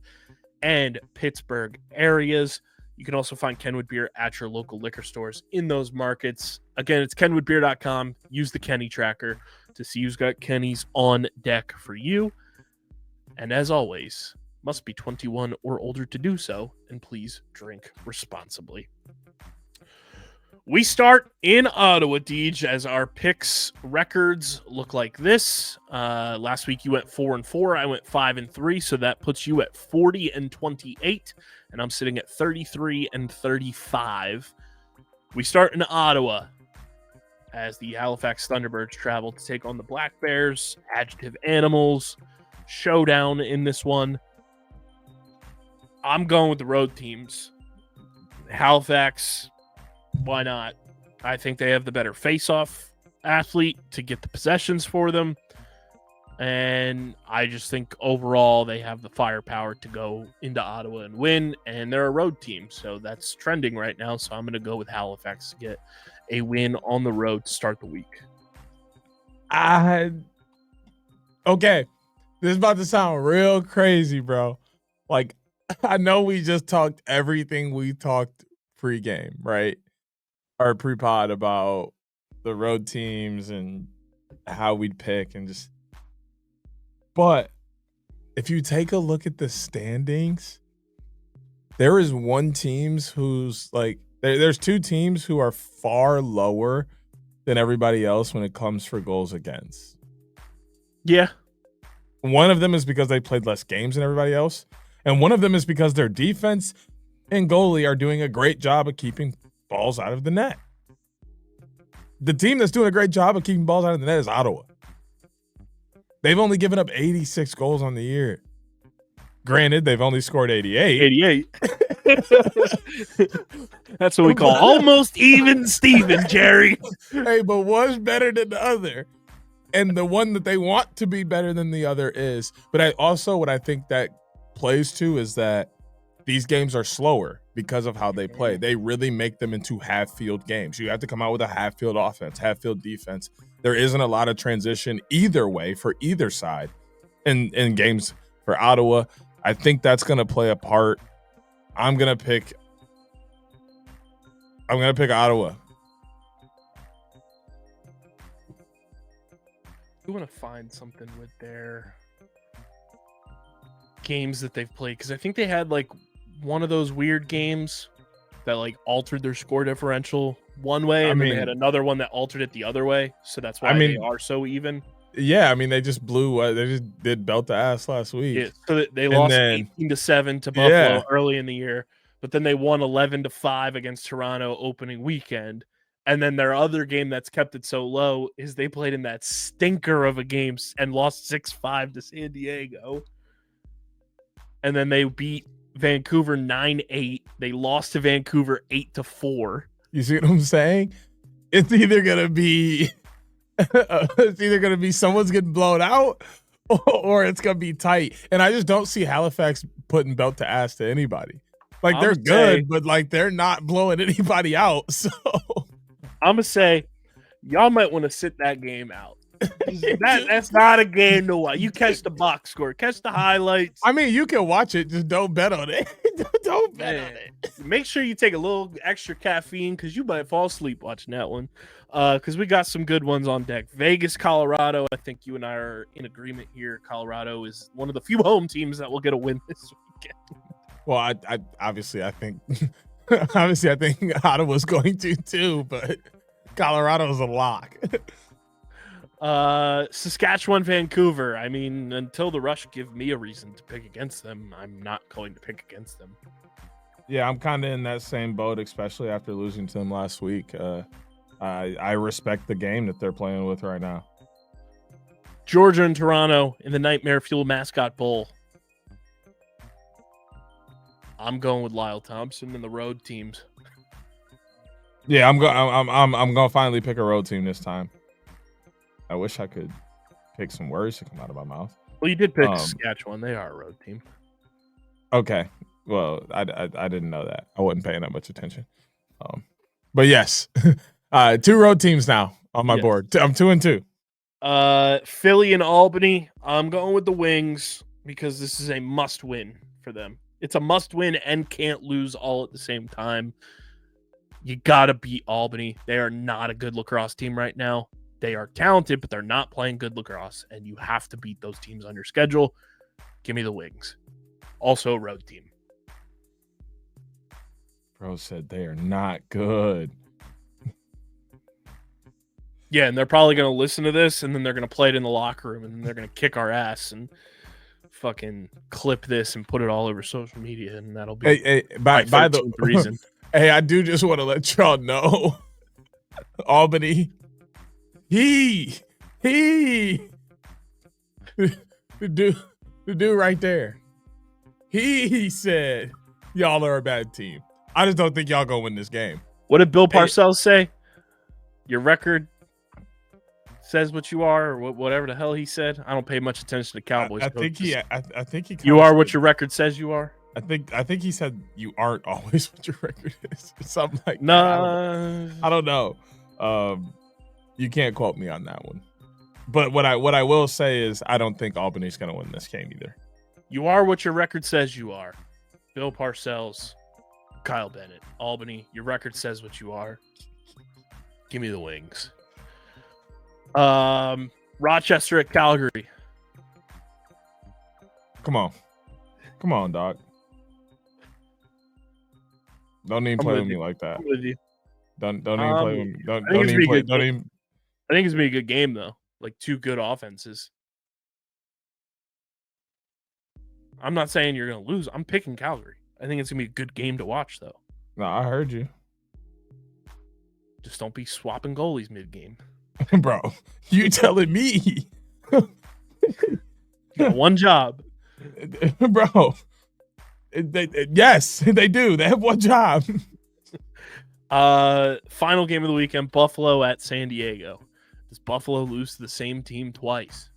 and Pittsburgh areas. You can also find Kenwood Beer at your local liquor stores in those markets. Again, it's kenwoodbeer.com. Use the Kenny tracker to see who's got Kenny's on deck for you. And as always, must be 21 or older to do so, and please drink responsibly. We start in Ottawa, Deej, as our picks records look like this. Last week you went 4-4. I went 5-3, so that puts you at 40-28, and I'm sitting at 33-35. We start in Ottawa as the Halifax Thunderbirds travel to take on the Black Bears. Adjective Animals showdown in this one. I'm going with the road teams. Halifax, why not? I think they have the better face-off athlete to get the possessions for them. And I just think overall they have the firepower to go into Ottawa and win. And they're a road team, so that's trending right now. So I'm going to go with Halifax to get a win on the road to start the week. Okay. This is about to sound real crazy, bro. Like, I know we just talked everything we talked pre-game, right? Or pre-pod about the road teams and how we'd pick and just. But if you take a look at the standings, there is one teams who's like, there's two teams who are far lower than everybody else when it comes for goals against. Yeah. One of them is because they played less games than everybody else. And one of them is because their defense and goalie are doing a great job of keeping balls out of the net. The team that's doing a great job of keeping balls out of the net is Ottawa. They've only given up 86 goals on the year. Granted, they've only scored 88. 88. That's what we call almost even Steven, Jerry. Hey, but one's better than the other. And the one that they want to be better than the other is. But what I think that plays to is that these games are slower because of how they play. They really make them into half-field games. You have to come out with a half-field offense, half-field defense. There isn't a lot of transition either way for either side in games for Ottawa. I think that's going to play a part. I'm going to pick Ottawa. We want to find something with their games that they've played, because I think they had like one of those weird games that like altered their score differential one way, and then they had another one that altered it the other way. So that's why they are so even. Yeah, I mean, they just blew. They just did belt the ass last week. Yeah, so they lost 18-7 to Buffalo early in the year, but then they won 11-5 against Toronto opening weekend. And then their other game that's kept it so low is they played in that stinker of a game and lost 6-5 to San Diego. And then they beat Vancouver 9-8. They lost to Vancouver 8-4. You see what I'm saying? It's either gonna be someone's getting blown out or it's gonna be tight. And I just don't see Halifax putting belt to ass to anybody. Like, they're good, but like they're not blowing anybody out. So I'm gonna say y'all might want to sit that game out. That's not a game to watch. You catch the box score, catch the highlights. I mean, you can watch it, just don't bet on it. Don't bet on it. Make sure you take a little extra caffeine because you might fall asleep watching that one. Because we got some good ones on deck. Vegas, Colorado. I think you and I are in agreement here. Colorado is one of the few home teams that will get a win this weekend. Well, I think Ottawa's going to too, but Colorado's a lock. Saskatchewan, Vancouver. I mean, until the Rush give me a reason to pick against them, I'm not going to pick against them. Yeah, I'm kind of in that same boat, especially after losing to them last week. I respect the game that they're playing with right now. Georgia and Toronto in the Nightmare Fuel Mascot Bowl. I'm going with Lyle Thompson and the road teams. Yeah, I'm gonna finally pick a road team this time. I wish I could pick some words to come out of my mouth. Well, you did pick Saskatchewan. They are a road team. Okay. Well, I didn't know that. I wasn't paying that much attention. But yes, 2 road teams now on my board. I'm 2-2. Philly and Albany. I'm going with the Wings because this is a must-win for them. It's a must-win and can't lose all at the same time. You got to beat Albany. They are not a good lacrosse team right now. They are talented, but they're not playing good lacrosse, and you have to beat those teams on your schedule. Give me the Wings. Also a road team. Bro said they are not good. Yeah, and they're probably going to listen to this, and then they're going to play it in the locker room, and then they're going to kick our ass and fucking clip this and put it all over social media, and that'll be by the reason. Hey, I do just want to let y'all know, Albany, the dude right there, he said y'all are a bad team. I just don't think y'all gonna win this game. What did Bill Parcells say? Your record says what you are, or whatever the hell he said. I don't pay much attention to Cowboys. I think he. You are what your record says you are. I think he said you aren't always what your record is. Something like that. I don't know. You can't quote me on that one. But what I will say is I don't think Albany's going to win this game either. You are what your record says you are. Bill Parcells, Kyle Bennett, Albany. Your record says what you are. Give me the Wings. Rochester at Calgary. Come on, dog. Don't even play with me like that. I'm with you. Don't even play with me. Don't even play. I think it's gonna be a good game though. Like two good offenses. I'm not saying you're gonna lose. I'm picking Calgary. I think it's gonna be a good game to watch though. No, I heard you. Just don't be swapping goalies mid-game. Bro, you telling me. You got one job. Bro. Yes, they do. They have one job. Final game of the weekend, Buffalo at San Diego. Does Buffalo lose to the same team twice?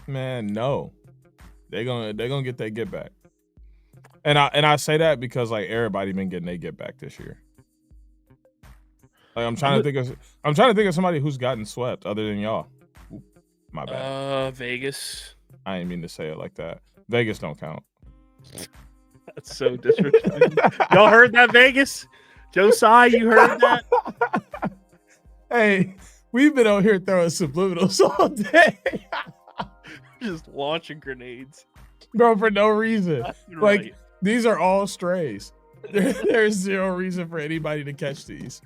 Man, no. They're gonna get their get back. And I say that because like everybody been getting their get back this year. Like I'm trying to think of somebody who's gotten swept other than y'all. Ooh, my bad. Vegas. I didn't mean to say it like that. Vegas don't count. That's so disrespectful. Y'all heard that, Vegas? Josiah, you heard that? Hey, we've been out here throwing subliminals all day. Just launching grenades. Bro, for no reason. Right. Like, these are all strays. There's zero reason for anybody to catch these.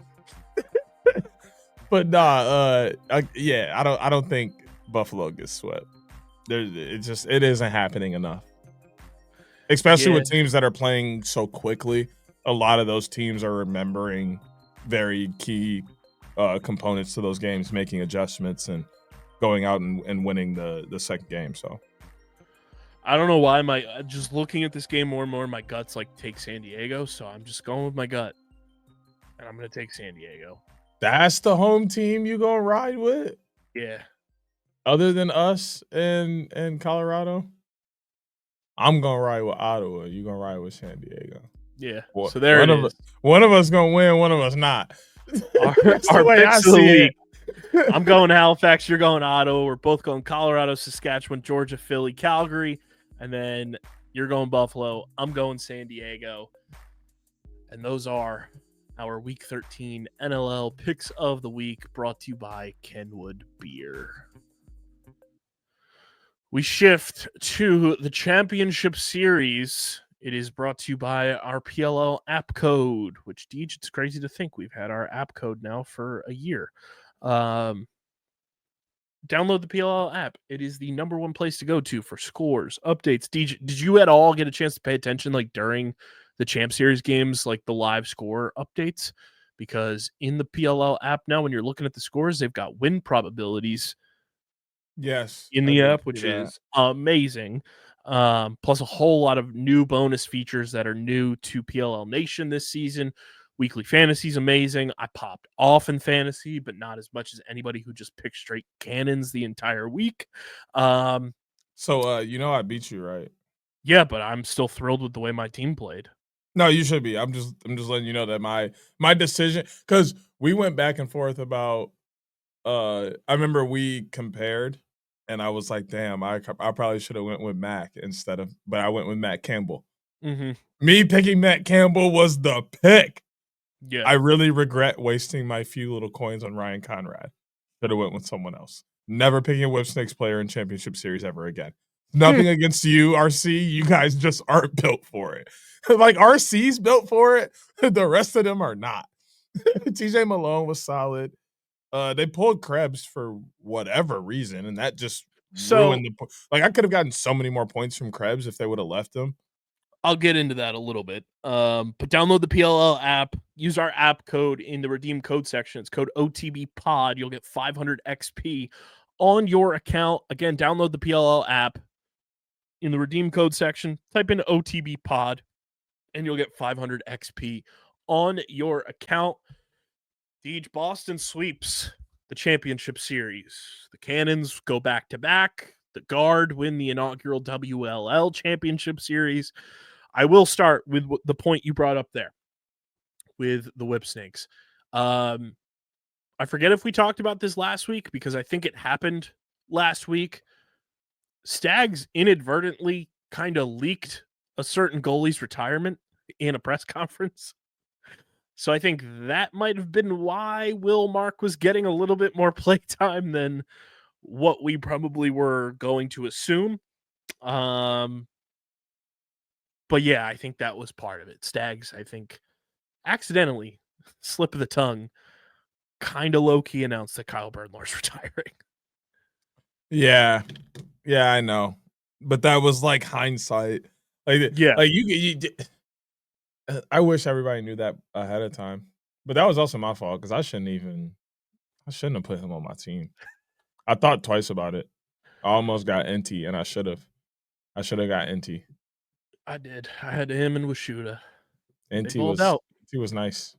But nah, I don't think Buffalo gets swept. It isn't happening enough. Especially with teams that are playing so quickly. A lot of those teams are remembering very key components to those games, making adjustments and going out and winning the second game. So I don't know why just looking at this game more and more, my guts like take San Diego. So I'm just going with my gut, and I'm going to take San Diego. That's the home team you gonna ride with? Yeah. Other than us and Colorado, I'm gonna ride with Ottawa. You gonna ride with San Diego? Yeah. So there it is. One of us gonna win. One of us not. Our picks of the week. I'm going Halifax. You're going Ottawa. We're both going Colorado, Saskatchewan, Georgia, Philly, Calgary, and then you're going Buffalo. I'm going San Diego. And those are our Week 13 NLL picks of the week, brought to you by Kenwood Beer. We shift to the championship series. It is brought to you by our PLL App Code, which, Deej, it's crazy to think we've had our app code now for a year. Download the PLL app. It is the number one place to go to for scores, updates. Deej, did you at all get a chance to pay attention like during the Champ Series games, like the live score updates? Because in the PLL app now, when you're looking at the scores, they've got win probabilities. Yes, in the app, which is amazing. Plus a whole lot of new bonus features that are new to PLL Nation this season. Weekly fantasy is amazing. I popped off in fantasy, but not as much as anybody who just picked straight cannons the entire week. So I beat you, right? Yeah, but I'm still thrilled with the way my team played. No, you should be. I'm just letting you know that my decision, because we went back and forth about. I remember we compared, and I was like, "Damn, I probably should have went with Mac but I went with Matt Campbell." Mm-hmm. Me picking Matt Campbell was the pick. Yeah, I really regret wasting my few little coins on Ryan Conrad. Should have went with someone else. Never picking a Whip Snakes player in Championship Series ever again. Nothing against you, RC. You guys just aren't built for it. Like, RC's built for it. The rest of them are not. TJ Malone was solid. They pulled Krebs for whatever reason, and that just ruined the like. I could have gotten so many more points from Krebs if they would have left him. I'll get into that a little bit. But download the PLL app. Use our app code in the redeem code section. It's code OTBPOD. You'll get 500 XP on your account. Again, download the PLL app in the redeem code section. Type in OTBPOD, and you'll get 500 XP on your account. Deej, Boston sweeps the championship series. The Cannons go back-to-back. The Guard win the inaugural WLL championship series. I will start with the point you brought up there with the Whip Snakes. I forget if we talked about this last week because I think it happened last week. Stags inadvertently kind of leaked a certain goalie's retirement in a press conference. So I think that might have been why Will Mark was getting a little bit more playtime than what we probably were going to assume. But yeah, I think that was part of it. Stags, I think, accidentally, slip of the tongue, kind of low-key announced that Kyle Bernlohr's retiring. Yeah, I know, but that was like hindsight. Like you I wish everybody knew that ahead of time, but that was also my fault because I shouldn't have put him on my team. I thought twice about it. I almost got NT, and I should have got NT. I did. I had him and Washuda. NT was nice.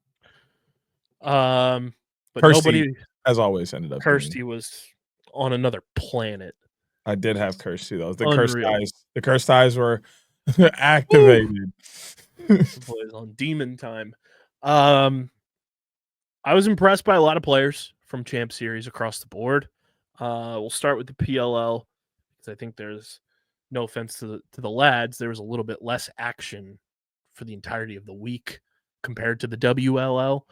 But Kirsty, nobody, as always, ended up. Kirsty was on another planet. I did have Kirsty though. The Unreal. cursed eyes were activated. Boys on demon time. I was impressed by a lot of players from Champ Series across the board. We'll start with the PLL because I think there's no offense to the lads. There was a little bit less action for the entirety of the week compared to the WLL.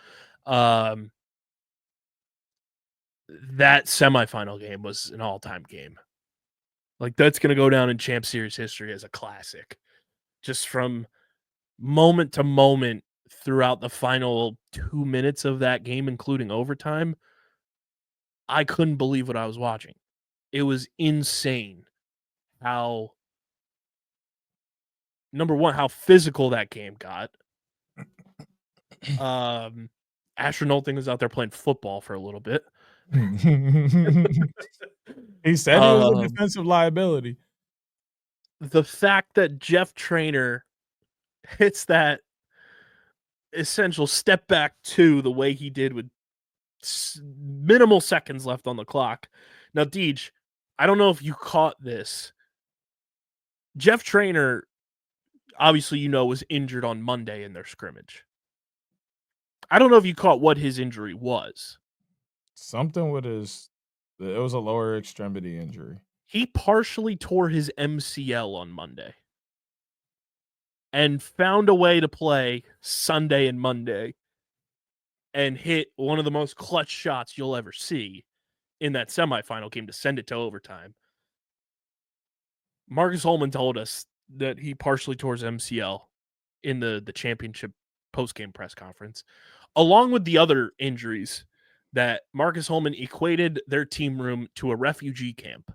That semifinal game was an all-time game. Like, that's going to go down in Champ Series history as a classic. Just from moment to moment throughout the final 2 minutes of that game, including overtime, I couldn't believe what I was watching. It was insane how, number one, how physical that game got. Asher Nolting was out there playing football for a little bit. He said he was a defensive liability. The fact that Jeff Traynor hits that essential step back two the way he did with minimal seconds left on the clock. Now, Deej, I don't know if you caught this. Jeff Traynor, obviously, was injured on Monday in their scrimmage. I don't know if you caught what his injury was. Something with it was a lower extremity injury. He partially tore his MCL on Monday and found a way to play Sunday and Monday and hit one of the most clutch shots you'll ever see in that semifinal game to send it to overtime. Marcus Holman told us that he partially tore his MCL in the championship post-game press conference, along with the other injuries that Marcus Holman equated their team room to a refugee camp.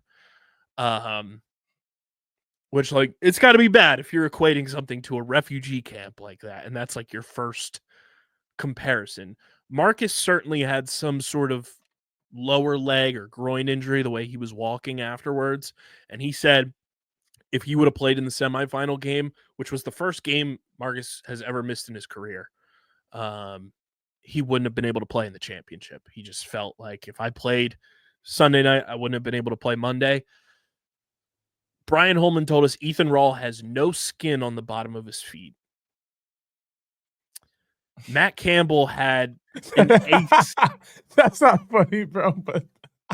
Which, like, it's got to be bad if you're equating something to a refugee camp like that, and that's like your first comparison. Marcus certainly had some sort of lower leg or groin injury the way he was walking afterwards, and he said if he would have played in the semifinal game, which was the first game Marcus has ever missed in his career, he wouldn't have been able to play in the championship. He just felt like if I played Sunday night, I wouldn't have been able to play Monday. Brian Holman told us Ethan Rahl has no skin on the bottom of his feet. Matt Campbell had an ace. That's not funny, bro, but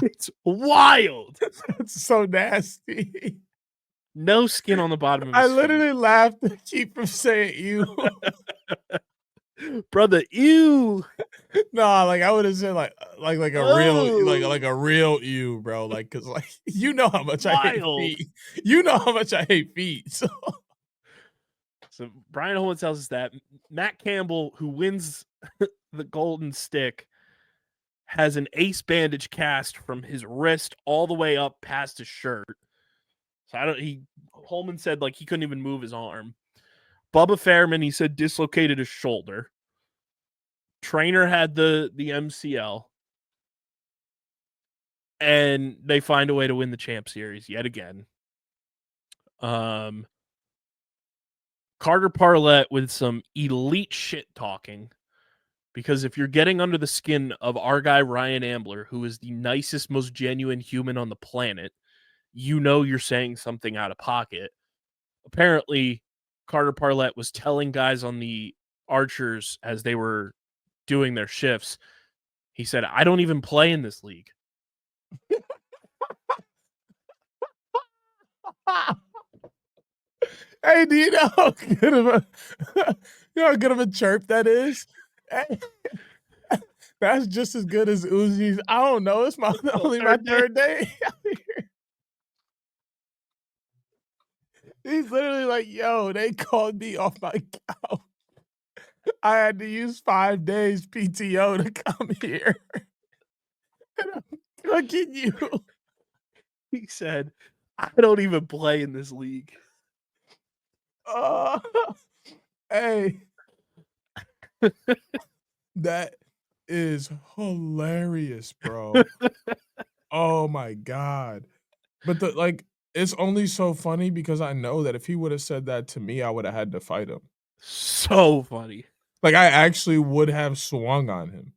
it's wild. That's so nasty. No skin on the bottom of his feet. I literally laughed to keep from saying you. Brother, ew. No, like I would have said like a real ew, bro. Like, cause like you know how much I hate feet. You know how much I hate feet. So Brian Holman tells us that Matt Campbell, who wins the golden stick, has an ace bandage cast from his wrist all the way up past his shirt. So Holman said like he couldn't even move his arm. Bubba Fairman, he said, dislocated his shoulder. Traynor had the MCL. And they find a way to win the Champ Series yet again. Carter Parlett with some elite shit talking. Because if you're getting under the skin of our guy Ryan Ambler, who is the nicest, most genuine human on the planet, you know you're saying something out of pocket. Apparently, Carter Parlett was telling guys on the Archers as they were doing their shifts, he said, I don't even play in this league. Hey, do you know how good of a chirp that is? Hey, that's just as good as Uzi's. I don't know. It's only my third day out here. He's literally like, yo, they called me off my couch. I had to use 5 days PTO to come here. And I'm cooking you. He said, I don't even play in this league. Hey. That is hilarious, bro. Oh my God. But it's only so funny because I know that if he would have said that to me, I would have had to fight him. So funny. Like, I actually would have swung on him.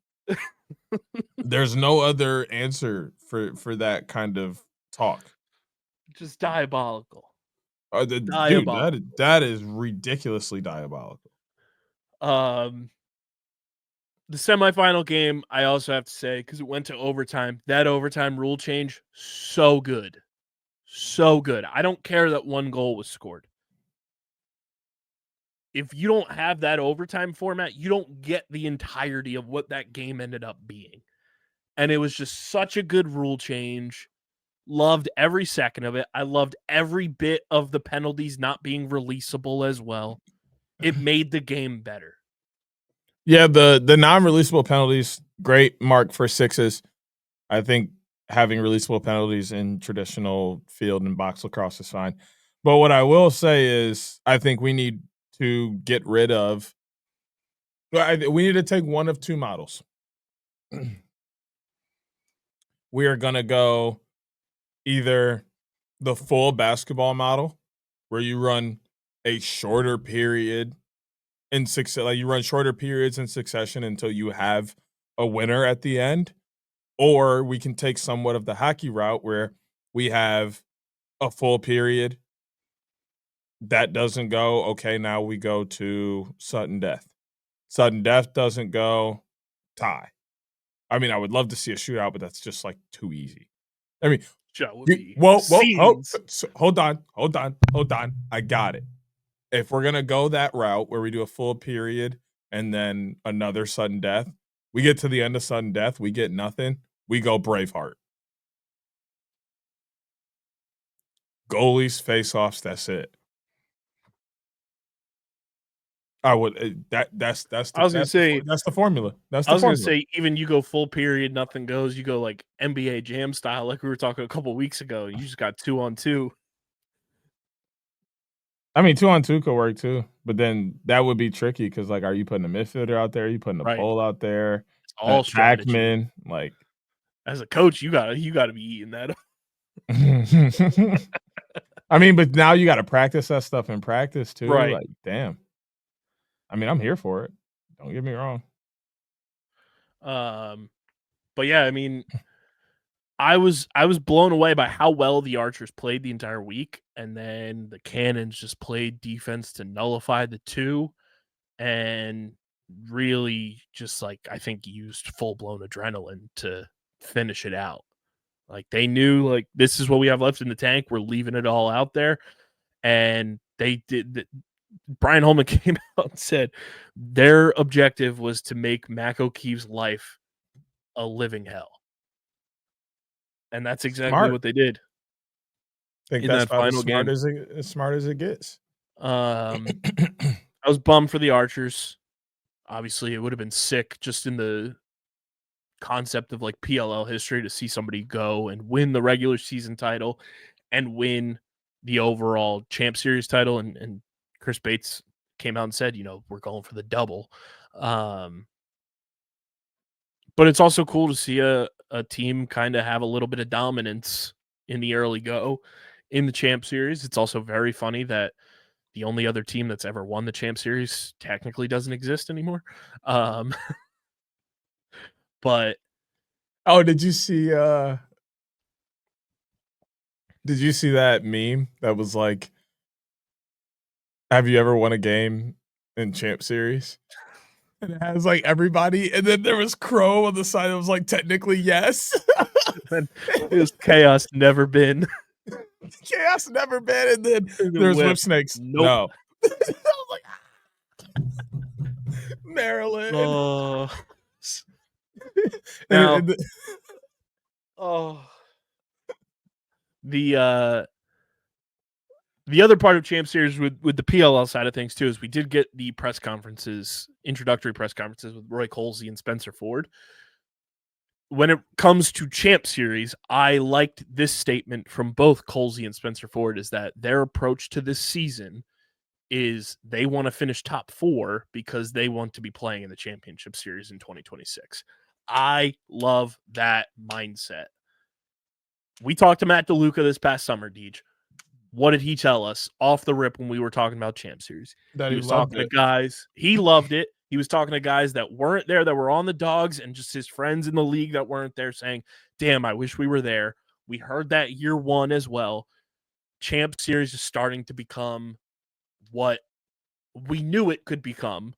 There's no other answer for that kind of talk. Just diabolical. Dude, that is ridiculously diabolical. The semifinal game, I also have to say, because it went to overtime, that overtime rule change, so good. So good. I don't care that one goal was scored. If you don't have that overtime format, you don't get the entirety of what that game ended up being. And it was just such a good rule change. Loved every second of it. I loved every bit of the penalties not being releasable as well. It made the game better. Yeah, the non-releasable penalties, great mark for sixes. I think having releasable penalties in traditional field and box lacrosse is fine. But what I will say is I think we need to get rid of we need to take one of two models. We are going to go either the full basketball model where you run a shorter period in you run shorter periods in succession until you have a winner at the end, or we can take somewhat of the hockey route where we have a full period that doesn't go. Okay, now we go to sudden death. Sudden death doesn't go, tie. I mean, I would love to see a shootout, but that's just like too easy. I mean, hold on. I got it. If we're gonna go that route where we do a full period and then another sudden death, we get to the end of sudden death, we get nothing, we go Braveheart. Goalies, face-offs, that's it. I would that's the formula. I was gonna say, even you go full period, nothing goes. You go like NBA Jam style, like we were talking a couple weeks ago. You just got 2-on-2. I mean, 2-on-2 could work too, but then that would be tricky because, like, are you putting a midfielder out there? Are you putting a pole out there? It's all strategy. Backman, like, as a coach, you gotta be eating that. I mean, but now you got to practice that stuff in practice too. Right. Like, damn. I mean, I'm here for it. Don't get me wrong. But yeah, I mean, I was blown away by how well the Archers played the entire week, and then the Cannons just played defense to nullify the two, and really just like I think used full blown adrenaline to finish it out. Like they knew like this is what we have left in the tank. We're leaving it all out there, and they did. Brian Holman came out and said their objective was to make Mac O'Keefe's life a living hell. And that's exactly what they did. I think that's that final game. As smart as it gets. I was bummed for the Archers. Obviously, it would have been sick just in the concept of like PLL history to see somebody go and win the regular season title and win the overall Champ Series title. And Chris Bates came out and said, you know, we're going for the double. But it's also cool to see a team kind of have a little bit of dominance in the early go in the Champ Series. It's also very funny that the only other team that's ever won the Champ Series technically doesn't exist anymore. But did you see that meme that was like, have you ever won a game in Champ Series? And it has like everybody, and then there was Crow on the side that was like, technically yes. it was chaos, never been. Chaos never been, and then And the there's whip. Whip Snakes. Nope. No. I was like, Maryland. Now, And the other part of Champ Series with the PLL side of things too is we did get the press conferences, introductory press conferences with Roy Colsey and Spencer Ford. When it comes to Champ Series, I liked this statement from both Colsey and Spencer Ford, is that their approach to this season is they want to finish top 4 because they want to be playing in the championship series in 2026. I love that mindset. We talked to Matt DeLuca this past summer, Deej. What did he tell us off the rip when we were talking about Champ Series? that He was talking to guys. He loved it. He was talking to guys that weren't there, that were on the Dogs, and just his friends in the league that weren't there, saying, damn, I wish we were there. We heard that year one as well. Champ Series is starting to become what we knew it could become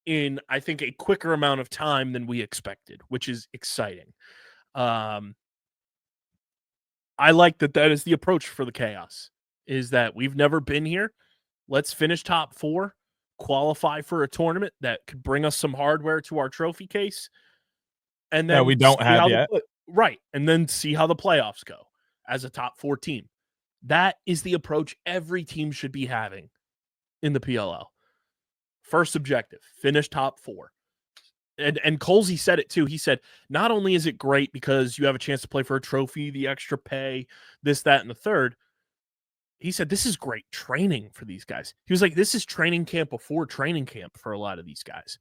in, I think, a quicker amount of time than we expected, which is exciting. I like that is the approach for the Chaos, is that we've never been here. Let's finish top 4, qualify for a tournament that could bring us some hardware to our trophy case. And then we don't have yet. Right. And then see how the playoffs go as a top 4 team. That is the approach every team should be having in the PLL. First objective, finish top 4. And Colsey said it too. He said, not only is it great because you have a chance to play for a trophy, the extra pay, this, that, and the third. He said, this is great training for these guys. He was like, this is training camp before training camp for a lot of these guys.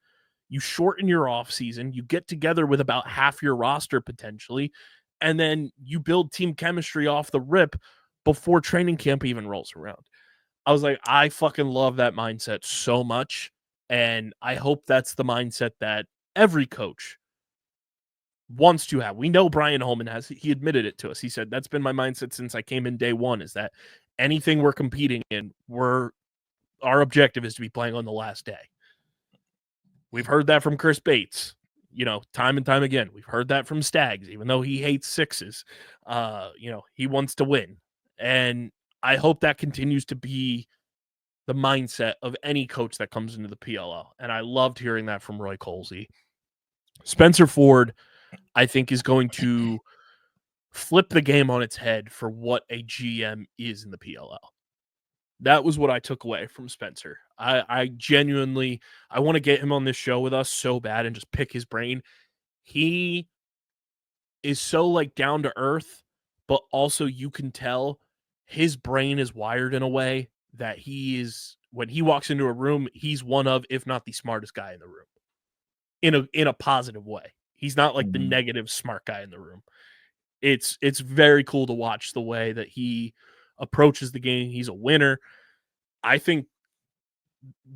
You shorten your off season, you get together with about half your roster potentially, and then you build team chemistry off the rip before training camp even rolls around. I was like, I fucking love that mindset so much. And I hope that's the mindset that every coach wants to have. We know Brian Holman has. He admitted it to us. He said, that's been my mindset since I came in day one, is that anything we're competing in, our objective is to be playing on the last day. We've heard that from Chris Bates, time and time again. We've heard that from Staggs, even though he hates 6s. He wants to win. And I hope that continues to be the mindset of any coach that comes into the PLL. And I loved hearing that from Roy Colsey. Spencer Ford, I think, is going to flip the game on its head for what a GM is in the PLL. That was what I took away from Spencer. I genuinely, I want to get him on this show with us so bad and just pick his brain. He is so down to earth, but also you can tell his brain is wired in a way that he is, when he walks into a room, he's one of, if not the smartest guy in the room, in a positive way. He's not the negative smart guy in the room. It's very cool to watch the way that he approaches the game. He's a winner. I think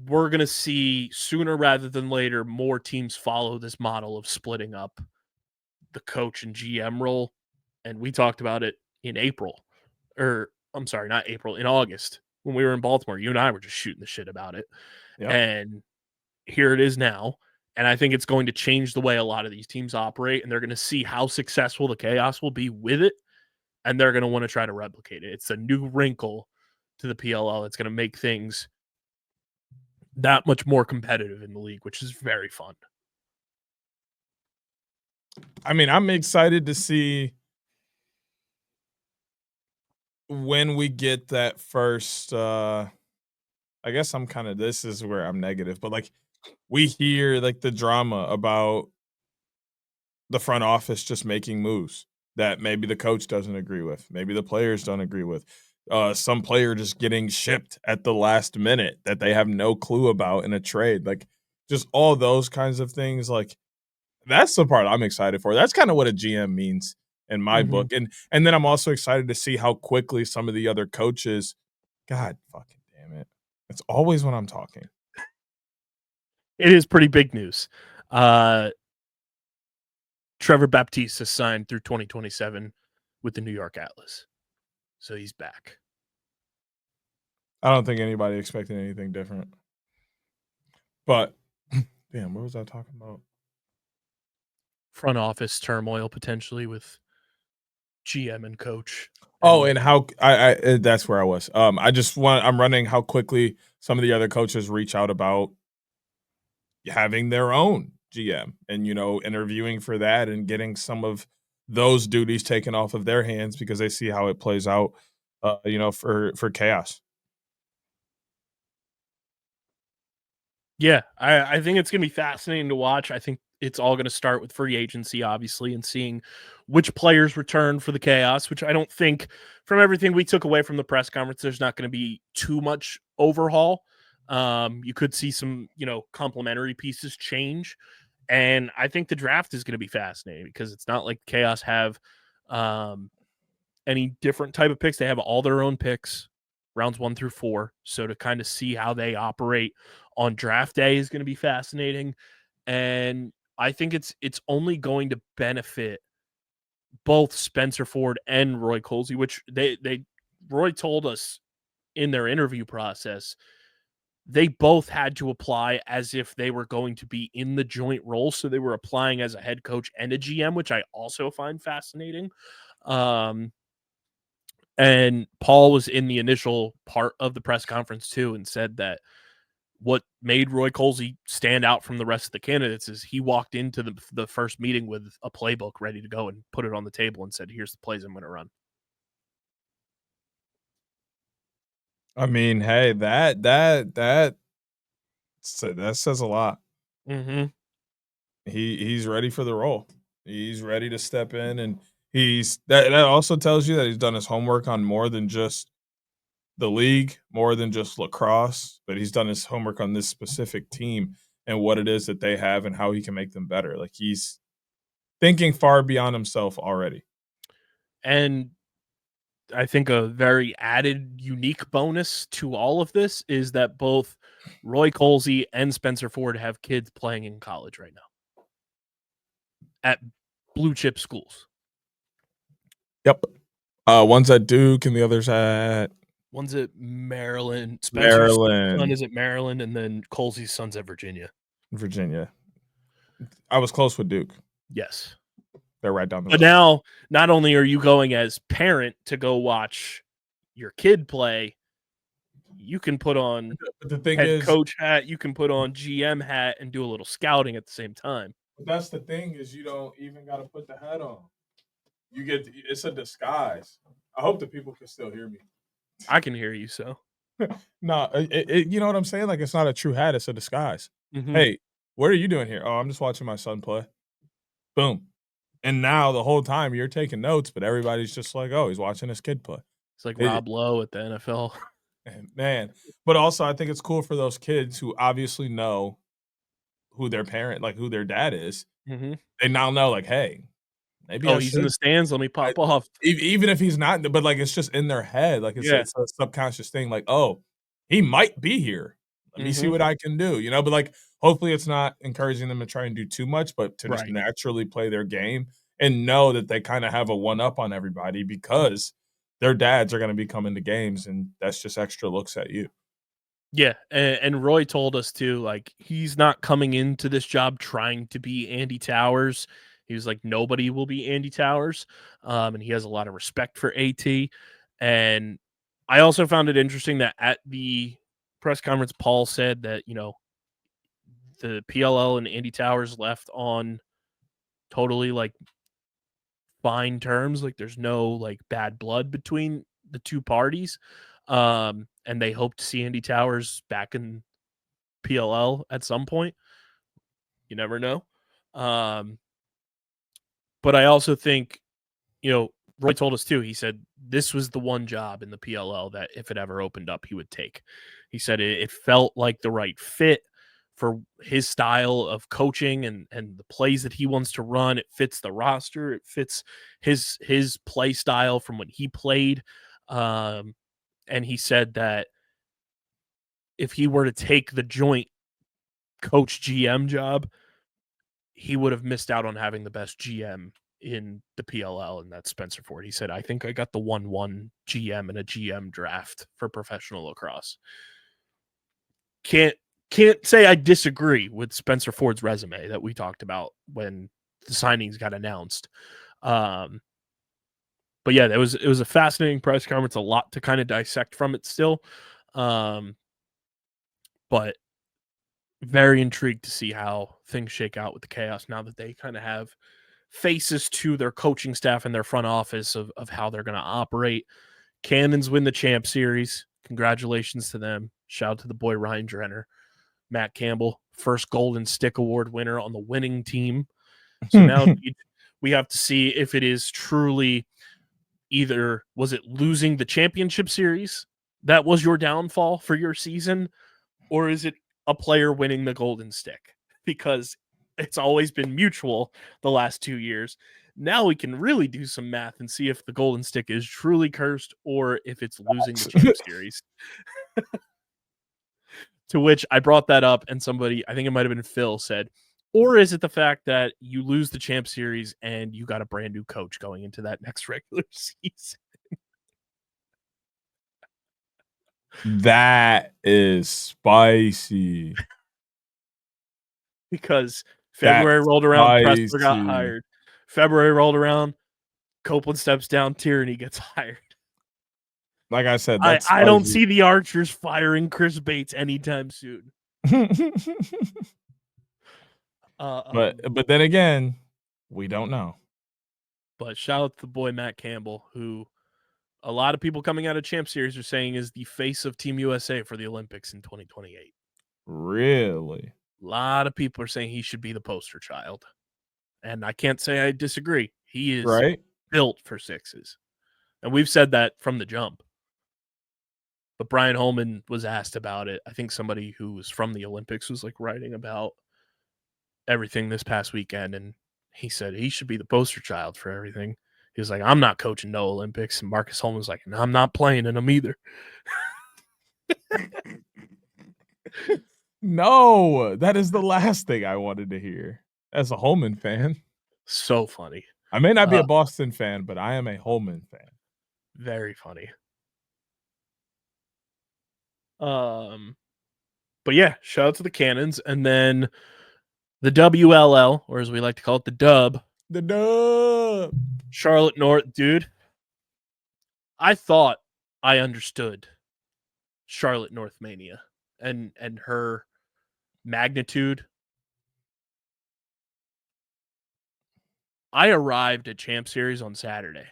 we're going to see sooner rather than later more teams follow this model of splitting up the coach and GM role. And we talked about it in in August when we were in Baltimore. You and I were just shooting the shit about it. Yep. And here it is now. And I think it's going to change the way a lot of these teams operate, and they're going to see how successful the Chaos will be with it, and they're going to want to try to replicate it. It's a new wrinkle to the PLL that's going to make things that much more competitive in the league, which is very fun. I mean, I'm excited to see when we get that first I guess I'm kind of, this is where I'm negative, but we hear the drama about the front office just making moves that maybe the coach doesn't agree with, maybe the players don't agree with, some player just getting shipped at the last minute that they have no clue about in a trade, just all those kinds of things. That's the part I'm excited for. That's kind of what a GM means in my book. And then I'm also excited to see how quickly some of the other coaches, God fucking damn it, It's always when I'm talking. It is pretty big news. Trevor Baptiste has signed through 2027 with the New York Atlas. So he's back. I don't think anybody expected anything different. But, damn, what was I talking about? Front office turmoil potentially with GM and coach. Oh, and how I that's where I was. I'm running how quickly some of the other coaches reach out about having their own GM and, interviewing for that and getting some of those duties taken off of their hands because they see how it plays out, for chaos. Yeah, I think it's going to be fascinating to watch. I think it's all going to start with free agency, obviously, and seeing which players return for the chaos, which I don't think from everything we took away from the press conference, there's not going to be too much overhaul. You could see some, complementary pieces change. And I think the draft is going to be fascinating because it's not like Chaos have any different type of picks. They have all their own picks, rounds 1 through 4. So to kind of see how they operate on draft day is going to be fascinating. And I think it's only going to benefit both Spencer Ford and Roy Colsey, which Roy told us in their interview process, they both had to apply as if they were going to be in the joint role. So they were applying as a head coach and a GM, which I also find fascinating. And Paul was in the initial part of the press conference too and said that what made Roy Colsey stand out from the rest of the candidates is he walked into the first meeting with a playbook ready to go and put it on the table and said, here's the plays I'm going to run. I mean, hey, that says a lot. Mm-hmm. He's ready for the role. He's ready to step in, and that also tells you that he's done his homework on more than just the league, more than just lacrosse, but he's done his homework on this specific team and what it is that they have and how he can make them better. Like, he's thinking far beyond himself already. And I think a very added unique bonus to all of this is that both Roy Colsey and Spencer Ford have kids playing in college right now at blue chip schools. Yep. One's at Duke and the other's at One's at Maryland. Spencer's Maryland. son is at Maryland, and then Colsey's son's at Virginia. Virginia. I was close with Duke. Yes. They're right down the road. But now, not only are you going as parent to go watch your kid play, you can put on head coach hat, you can put on GM hat, and do a little scouting at the same time. But that's the thing is you don't even got to put the hat on. It's a disguise. I hope the people can still hear me. I can hear you, so. No, you know what I'm saying? Like, it's not a true hat, it's a disguise. Mm-hmm. Hey, what are you doing here? Oh, I'm just watching my son play. Boom. And now the whole time you're taking notes, but everybody's just like, oh, he's watching his kid play. It's like Rob Lowe at the NFL. Man. But also I think it's cool for those kids who obviously know who their parent, like who their dad is. Mm-hmm. They now know, like, hey, maybe he's in the stands. Let me pop off. Even if he's not, but like it's just in their head. Like it's a subconscious thing. Like, oh, he might be here. Let me see what I can do. But like hopefully it's not encouraging them to try and do too much, but to just naturally play their game and know that they kind of have a one up on everybody because their dads are going to be coming to games, and that's just extra looks at you. Yeah, and Roy told us too, like, he's not coming into this job trying to be Andy Towers. He was like, nobody will be Andy Towers, and he has a lot of respect for AT. And I also found it interesting that at the press conference, Paul said that, the PLL and Andy Towers left on totally, like, fine terms. Like, there's no, like, bad blood between the two parties. And they hope to see Andy Towers back in PLL at some point. You never know. But I also think, Roy told us too, he said this was the one job in the PLL that if it ever opened up, he would take. He said it felt like the right fit for his style of coaching and the plays that he wants to run. It fits the roster. It fits his play style from when he played. And he said that if he were to take the joint coach GM job, he would have missed out on having the best GM in the PLL, and that's Spencer Ford. He said, I think I got the 1-1 GM in a GM draft for professional lacrosse. Can't say I disagree with Spencer Ford's resume that we talked about when the signings got announced. But yeah, it was a fascinating press conference, a lot to kind of dissect from it still. But very intrigued to see how things shake out with the Chaos now that they kind of have faces to their coaching staff and their front office of how they're going to operate. Cannons win the Champ Series. Congratulations to them. Shout out to the boy Ryan Drenner. Matt Campbell, first Golden Stick Award winner on the winning team. So now we have to see if it is truly either was it losing the championship series that was your downfall for your season, or is it a player winning the Golden Stick? Because it's always been mutual the last 2 years. Now we can really do some math and see if the Golden Stick is truly cursed or if it's losing the Champ Series. To which I brought that up, and somebody, I think it might have been Phil, said, or is it the fact that you lose the Champ Series and you got a brand new coach going into that next regular season? That is spicy. Because February rolled around, Pressler got hired. February rolled around, Copeland steps down, Tyranny gets hired. Like I said, I don't see the Archers firing Chris Bates anytime soon. But then again, we don't know. But shout out to the boy Matt Campbell, who a lot of people coming out of Champ Series are saying is the face of Team USA for the Olympics in 2028. Really? A lot of people are saying he should be the poster child. And I can't say I disagree. He is built for sixes. And we've said that from the jump. But Brian Holman was asked about it. I think somebody who was from the Olympics was like writing about everything this past weekend. And he said he should be the poster child for everything. He was like, I'm not coaching no Olympics. And Marcus Holman was like, no, I'm not playing in them either. No, that is the last thing I wanted to hear as a Holman fan. So funny. I may not be a Boston fan, but I am a Holman fan. Very funny. But yeah, shout out to the Cannons. And then the WLL, or as we like to call it, the Dub. The Dub. Charlotte North, dude. I thought I understood Charlotte North Mania and her magnitude. I arrived at Champ Series on Saturday.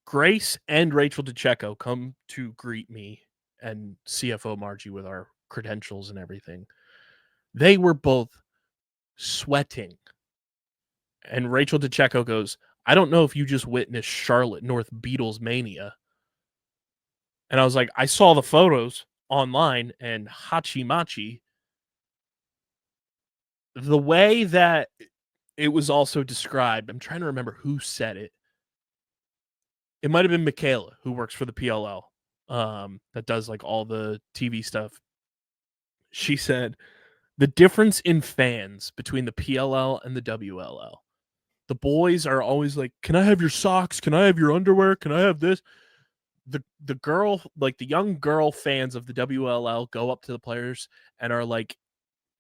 Grace and Rachel DeCecco come to greet me and CFO Margie with our credentials and everything. They were both sweating. And Rachel DeCecco goes, I don't know if you just witnessed Charlotte North Beatles Mania. And I was like, I saw the photos online and Hachi Machi. The way that it was also described, I'm trying to remember who said it. It might have been Michaela, who works for the PLL, that does like all the TV stuff. She said, the difference in fans between the PLL and the WLL. The boys are always like, can I have your socks? Can I have your underwear? Can I have this? The girl, like the young girl fans of the WLL go up to the players and are like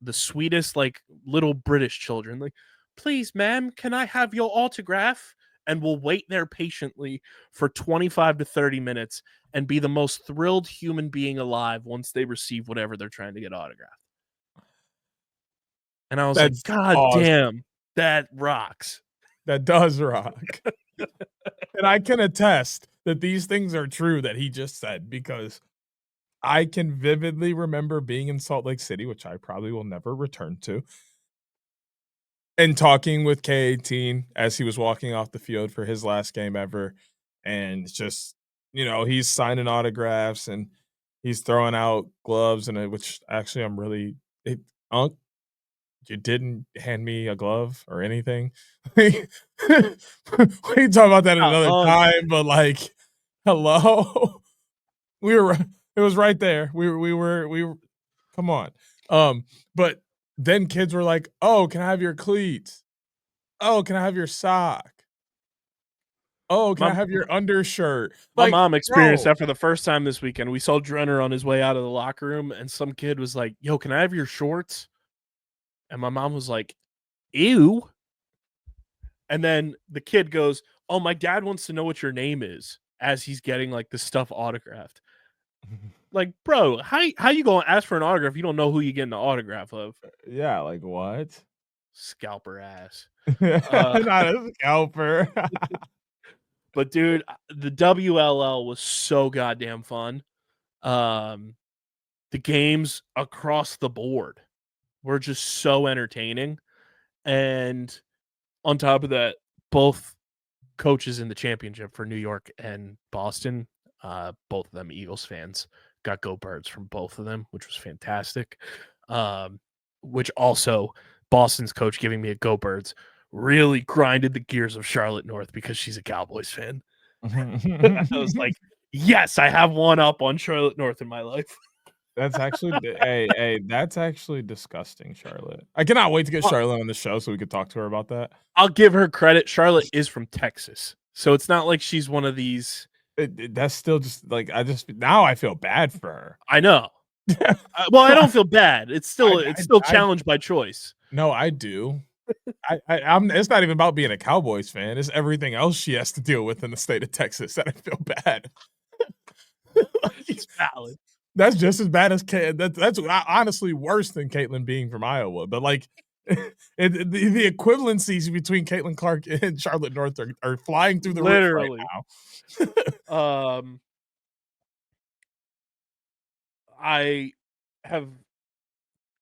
the sweetest, like little British children. Like, please, ma'am, can I have your autograph? And will wait there patiently for 25 to 30 minutes and be the most thrilled human being alive once they receive whatever they're trying to get autographed. And I was like, God awesome. Damn, that rocks. That does rock. And I can attest that these things are true that he just said, because I can vividly remember being in Salt Lake City, which I probably will never return to, and talking with K18 as he was walking off the field for his last game ever. And just, you know, he's signing autographs and he's throwing out gloves, and which actually I'm really, Unc, you didn't hand me a glove or anything. We can talk about that another time, but like, hello. It was right there. We were. Come on. But then kids were like, "Oh, can I have your cleats? Oh, can I have your sock? Oh, can I My have your undershirt?" my Like, mom experienced bro. that for the first time this weekend. We saw Drenner on his way out of the locker room, and some kid was like, "Yo, can I have your shorts?" And my mom was like, "Ew." And then the kid goes, "Oh, my dad wants to know what your name is," as he's getting like the stuff autographed. Like, bro, how you gonna ask for an autograph? You don't know who you getting the autograph of. Yeah, like what? Scalper ass. Not a scalper. But dude, the WLL was so goddamn fun. Um, the games across the board were just so entertaining. And on top of that, both coaches in the championship for New York and Boston, both of them Eagles fans, got Go Birds from both of them, which was fantastic. Which also, Boston's coach giving me a Go Birds really grinded the gears of Charlotte North because she's a Cowboys fan. I was like, yes, I have one up on Charlotte North in my life. That's actually hey, that's actually disgusting, Charlotte. I cannot wait to get Well, Charlotte on the show so we could talk to her about that. I'll give her credit. Charlotte is from Texas. So it's not like she's one of these. That's still just like now I feel bad for her. I know. Well, I don't feel bad. It's still I challenged by choice. no, I do. I'm it's not even about being a Cowboys fan. It's everything else she has to deal with in the state of Texas that I feel bad. It's valid. That's just as bad as that's honestly worse than Caitlin being from Iowa. But like, the equivalencies between Caitlin Clark and Charlotte North are flying through the roof right Literally. now. I have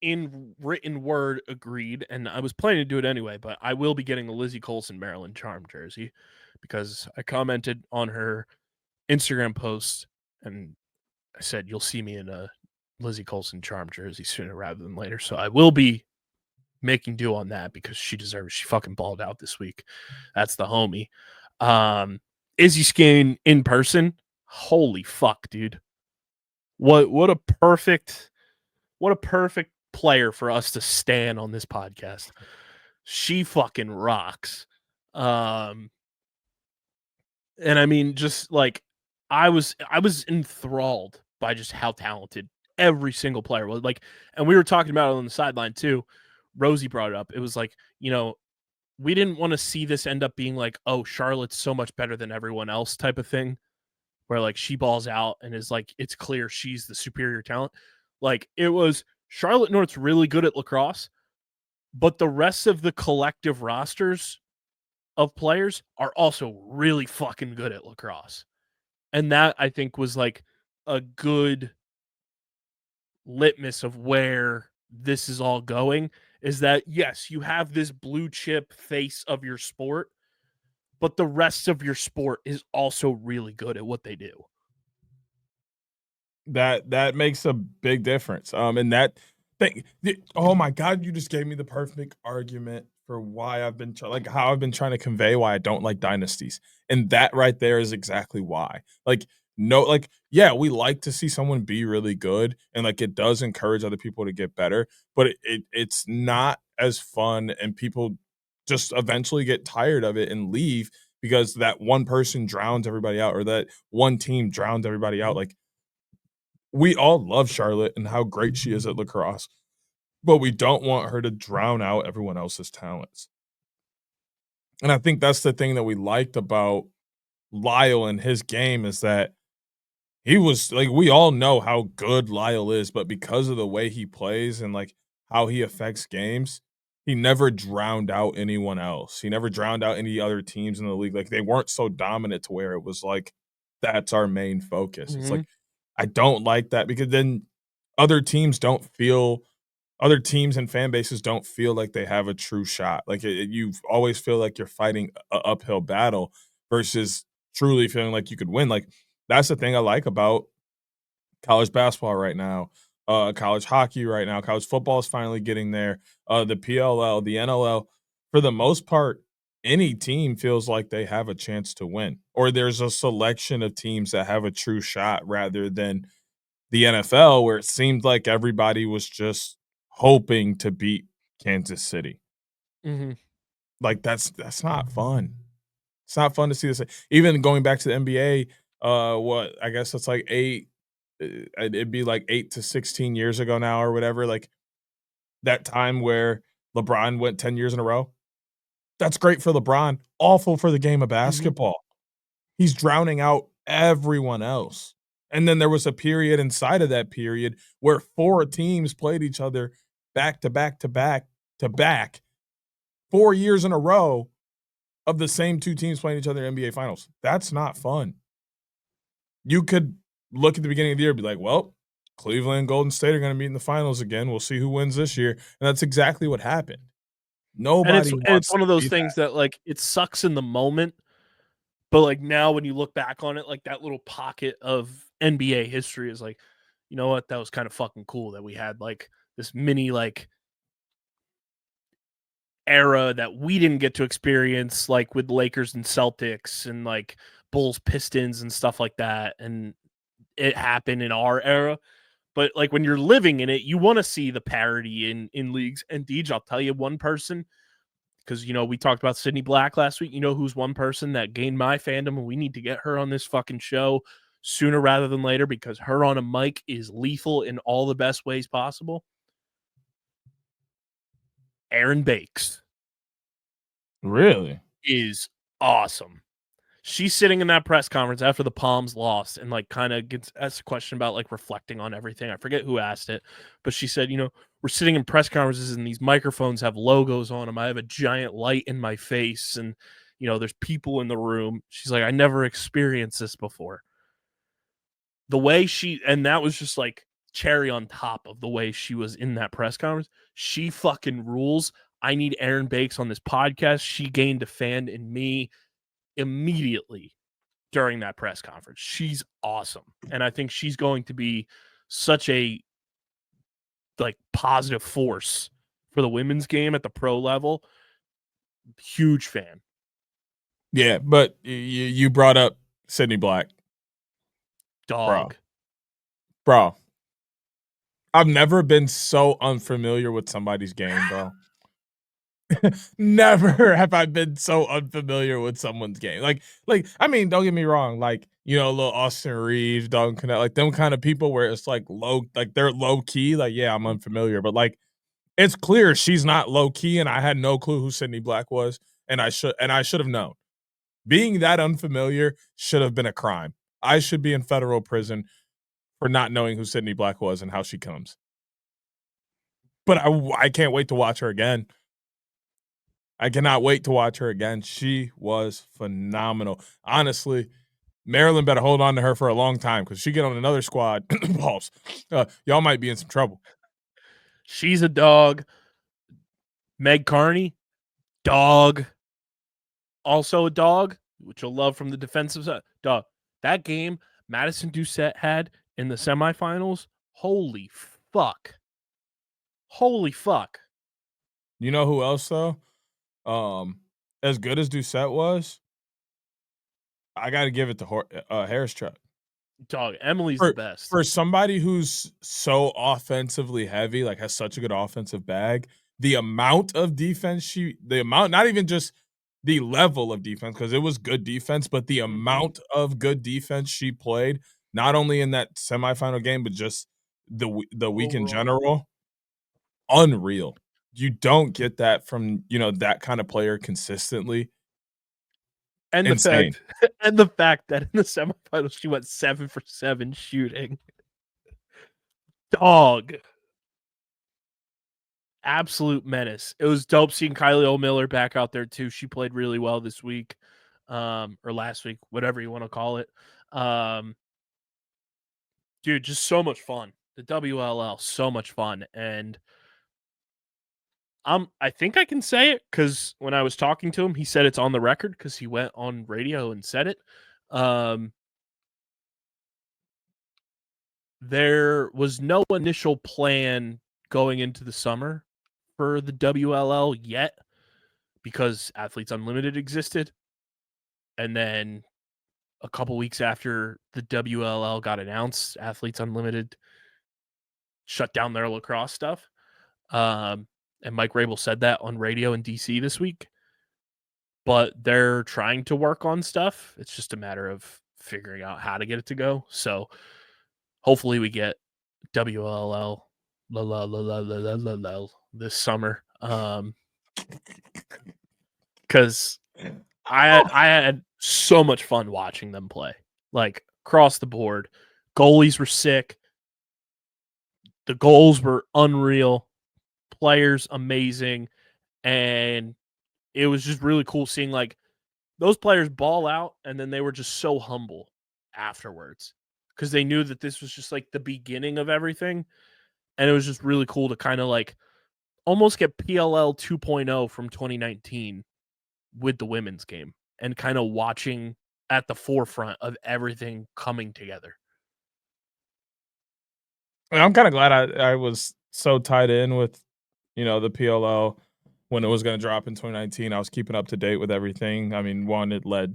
in written word agreed, and I was planning to do it anyway, but I will be getting the Lizzie Colson Maryland Charm jersey because I commented on her Instagram post and I said you'll see me in a Lizzie Colson Charm jersey sooner rather than later. So I will be making do on that because she deserves. She fucking balled out this week. That's the homie. Izzy Skane in person. Holy fuck, dude. What a perfect player for us to stand on this podcast. She fucking rocks. And I mean, just like I was enthralled by just how talented every single player was. Like, and we were talking about it on the sideline too. Rosie brought it up. It was like, we didn't want to see this end up being like, oh, Charlotte's so much better than everyone else type of thing, where like she balls out and is like, it's clear she's the superior talent. Like, it was Charlotte North's really good at lacrosse, but the rest of the collective rosters of players are also really fucking good at lacrosse. And that I think was like a good litmus of where this is all going, is that yes, you have this blue chip face of your sport, but the rest of your sport is also really good at what they do. That makes a big difference. And that thing. Oh my God, you just gave me the perfect argument for why I've been like how I've been trying to convey why I don't like dynasties, and that right there is exactly why. Like no, like yeah, we like to see someone be really good, and like it does encourage other people to get better, but it's not as fun, and people just eventually get tired of it and leave because that one person drowns everybody out, or that one team drowns everybody out. Like we all love Charlotte and how great she is at lacrosse, but we don't want her to drown out everyone else's talents. And I think that's the thing that we liked about Lyle and his game is that he was like, we all know how good Lyle is, but because of the way he plays and like how he affects games, he never drowned out anyone else. He never drowned out any other teams in the league. Like they weren't so dominant to where it was like, that's our main focus. It's like, I don't like that because then other teams don't feel other teams and fan bases don't feel like they have a true shot. Like you always feel like you're fighting an uphill battle versus truly feeling like you could win. Like that's the thing I like about college basketball right now, college hockey right now, college football is finally getting there. The PLL, the NLL, for the most part, any team feels like they have a chance to win, or there's a selection of teams that have a true shot rather than the NFL where it seemed like everybody was just hoping to beat Kansas City. Mm-hmm. Like that's not fun. It's not fun to see this. Even going back to the NBA, what I guess it's like it'd be like 8 to 16 years ago now or whatever. Like that time where LeBron went 10 years in a row. That's great for LeBron, awful for the game of basketball. He's drowning out everyone else. And then there was a period inside of that period where 4 teams played each other back to back to back to back 4 years in a row of the same 2 teams playing each other in NBA finals. That's not fun. You could look at the beginning of the year and be like, well, Cleveland and Golden State are going to meet in the finals again. We'll see who wins this year. And that's exactly what happened. Nobody And it's wants one of to those see things that. that like it sucks in the moment, but like now when you look back on it, like that little pocket of NBA history is like, you know what, that was kind of fucking cool that we had like this mini like era that we didn't get to experience, like with Lakers and Celtics and like Bulls Pistons and stuff like that, and it happened in our era. But like when you're living in it, you want to see the parity in leagues. And Deej, I'll tell you one person, because you know we talked about Sydney Black last week. You know who's one person that gained my fandom, and we need to get her on this fucking show sooner rather than later because her on a mic is lethal in all the best ways possible. Aaron Bakes Really? is awesome. She's sitting in that press conference after the Palms lost and like kind of gets asked a question about like reflecting on everything. I forget who asked it, but she said, you know, we're sitting in press conferences and these microphones have logos on them. I have a giant light in my face and, you know, there's people in the room. She's like, I never experienced this before. The way and that was just like cherry on top of the way she was in that press conference. She fucking rules. I need Aaron Bakes on this podcast. She gained a fan in me immediately during that press conference. She's awesome. And I think she's going to be such a like positive force for the women's game at the pro level. Huge fan. Yeah, but you brought up Sydney Black. Dog. Bro. I've never been so unfamiliar with somebody's game, bro. Never have I been so unfamiliar with someone's game. Like, I mean, don't get me wrong. Like, you know, little Austin Reeves, Dalton Connect, like them kind of people where it's like they're low key. Like, yeah, I'm unfamiliar, but like, it's clear she's not low key, and I had no clue who Sydney Black was, and I should have known. Being that unfamiliar should have been a crime. I should be in federal prison for not knowing who Sydney Black was and how she comes. But I can't wait to watch her again. I cannot wait to watch her again. She was phenomenal. Honestly, Maryland better hold on to her for a long time because she get on another squad, balls, y'all might be in some trouble. She's a dog. Meg Carney, dog. Also a dog, which you'll love from the defensive side. Dog. That game Madison Doucette had in the semifinals, holy fuck. Holy fuck. You know who else though? As good as Doucette was, I got to give it to Harris Truck. Dog, Emily's the best. For somebody who's so offensively heavy, like has such a good offensive bag, the amount of defense not even just the level of defense, because it was good defense, but the amount of good defense she played, not only in that semifinal game, but just the week in general, unreal. You don't get that from, you know, that kind of player consistently. And Insane. the fact that in the semifinals she went 7 for 7 shooting. Dog. Absolute menace. It was dope seeing Kylie O'Miller back out there too. She played really well this week. Or last week, whatever you want to call it. Dude, just so much fun. The WLL, so much fun. And I think I can say it because when I was talking to him, he said it's on the record because he went on radio and said it. There was no initial plan going into the summer for the WLL yet because Athletes Unlimited existed. And then a couple weeks after the WLL got announced, Athletes Unlimited shut down their lacrosse stuff. And Mike Rabel said that on radio in DC this week. But they're trying to work on stuff. It's just a matter of figuring out how to get it to go. So hopefully we get WLL this summer. Because I had so much fun watching them play, like across the board. Goalies were sick. The goals were unreal. Players amazing. And it was just really cool seeing like those players ball out, and then they were just so humble afterwards because they knew that this was just like the beginning of everything. And it was just really cool to kind of like almost get PLL 2.0 from 2019 with the women's game and kind of watching at the forefront of everything coming together. And I'm kind of glad I was so tied in with, the PLL when it was going to drop in 2019. I was keeping up to date with everything. I mean, one, it led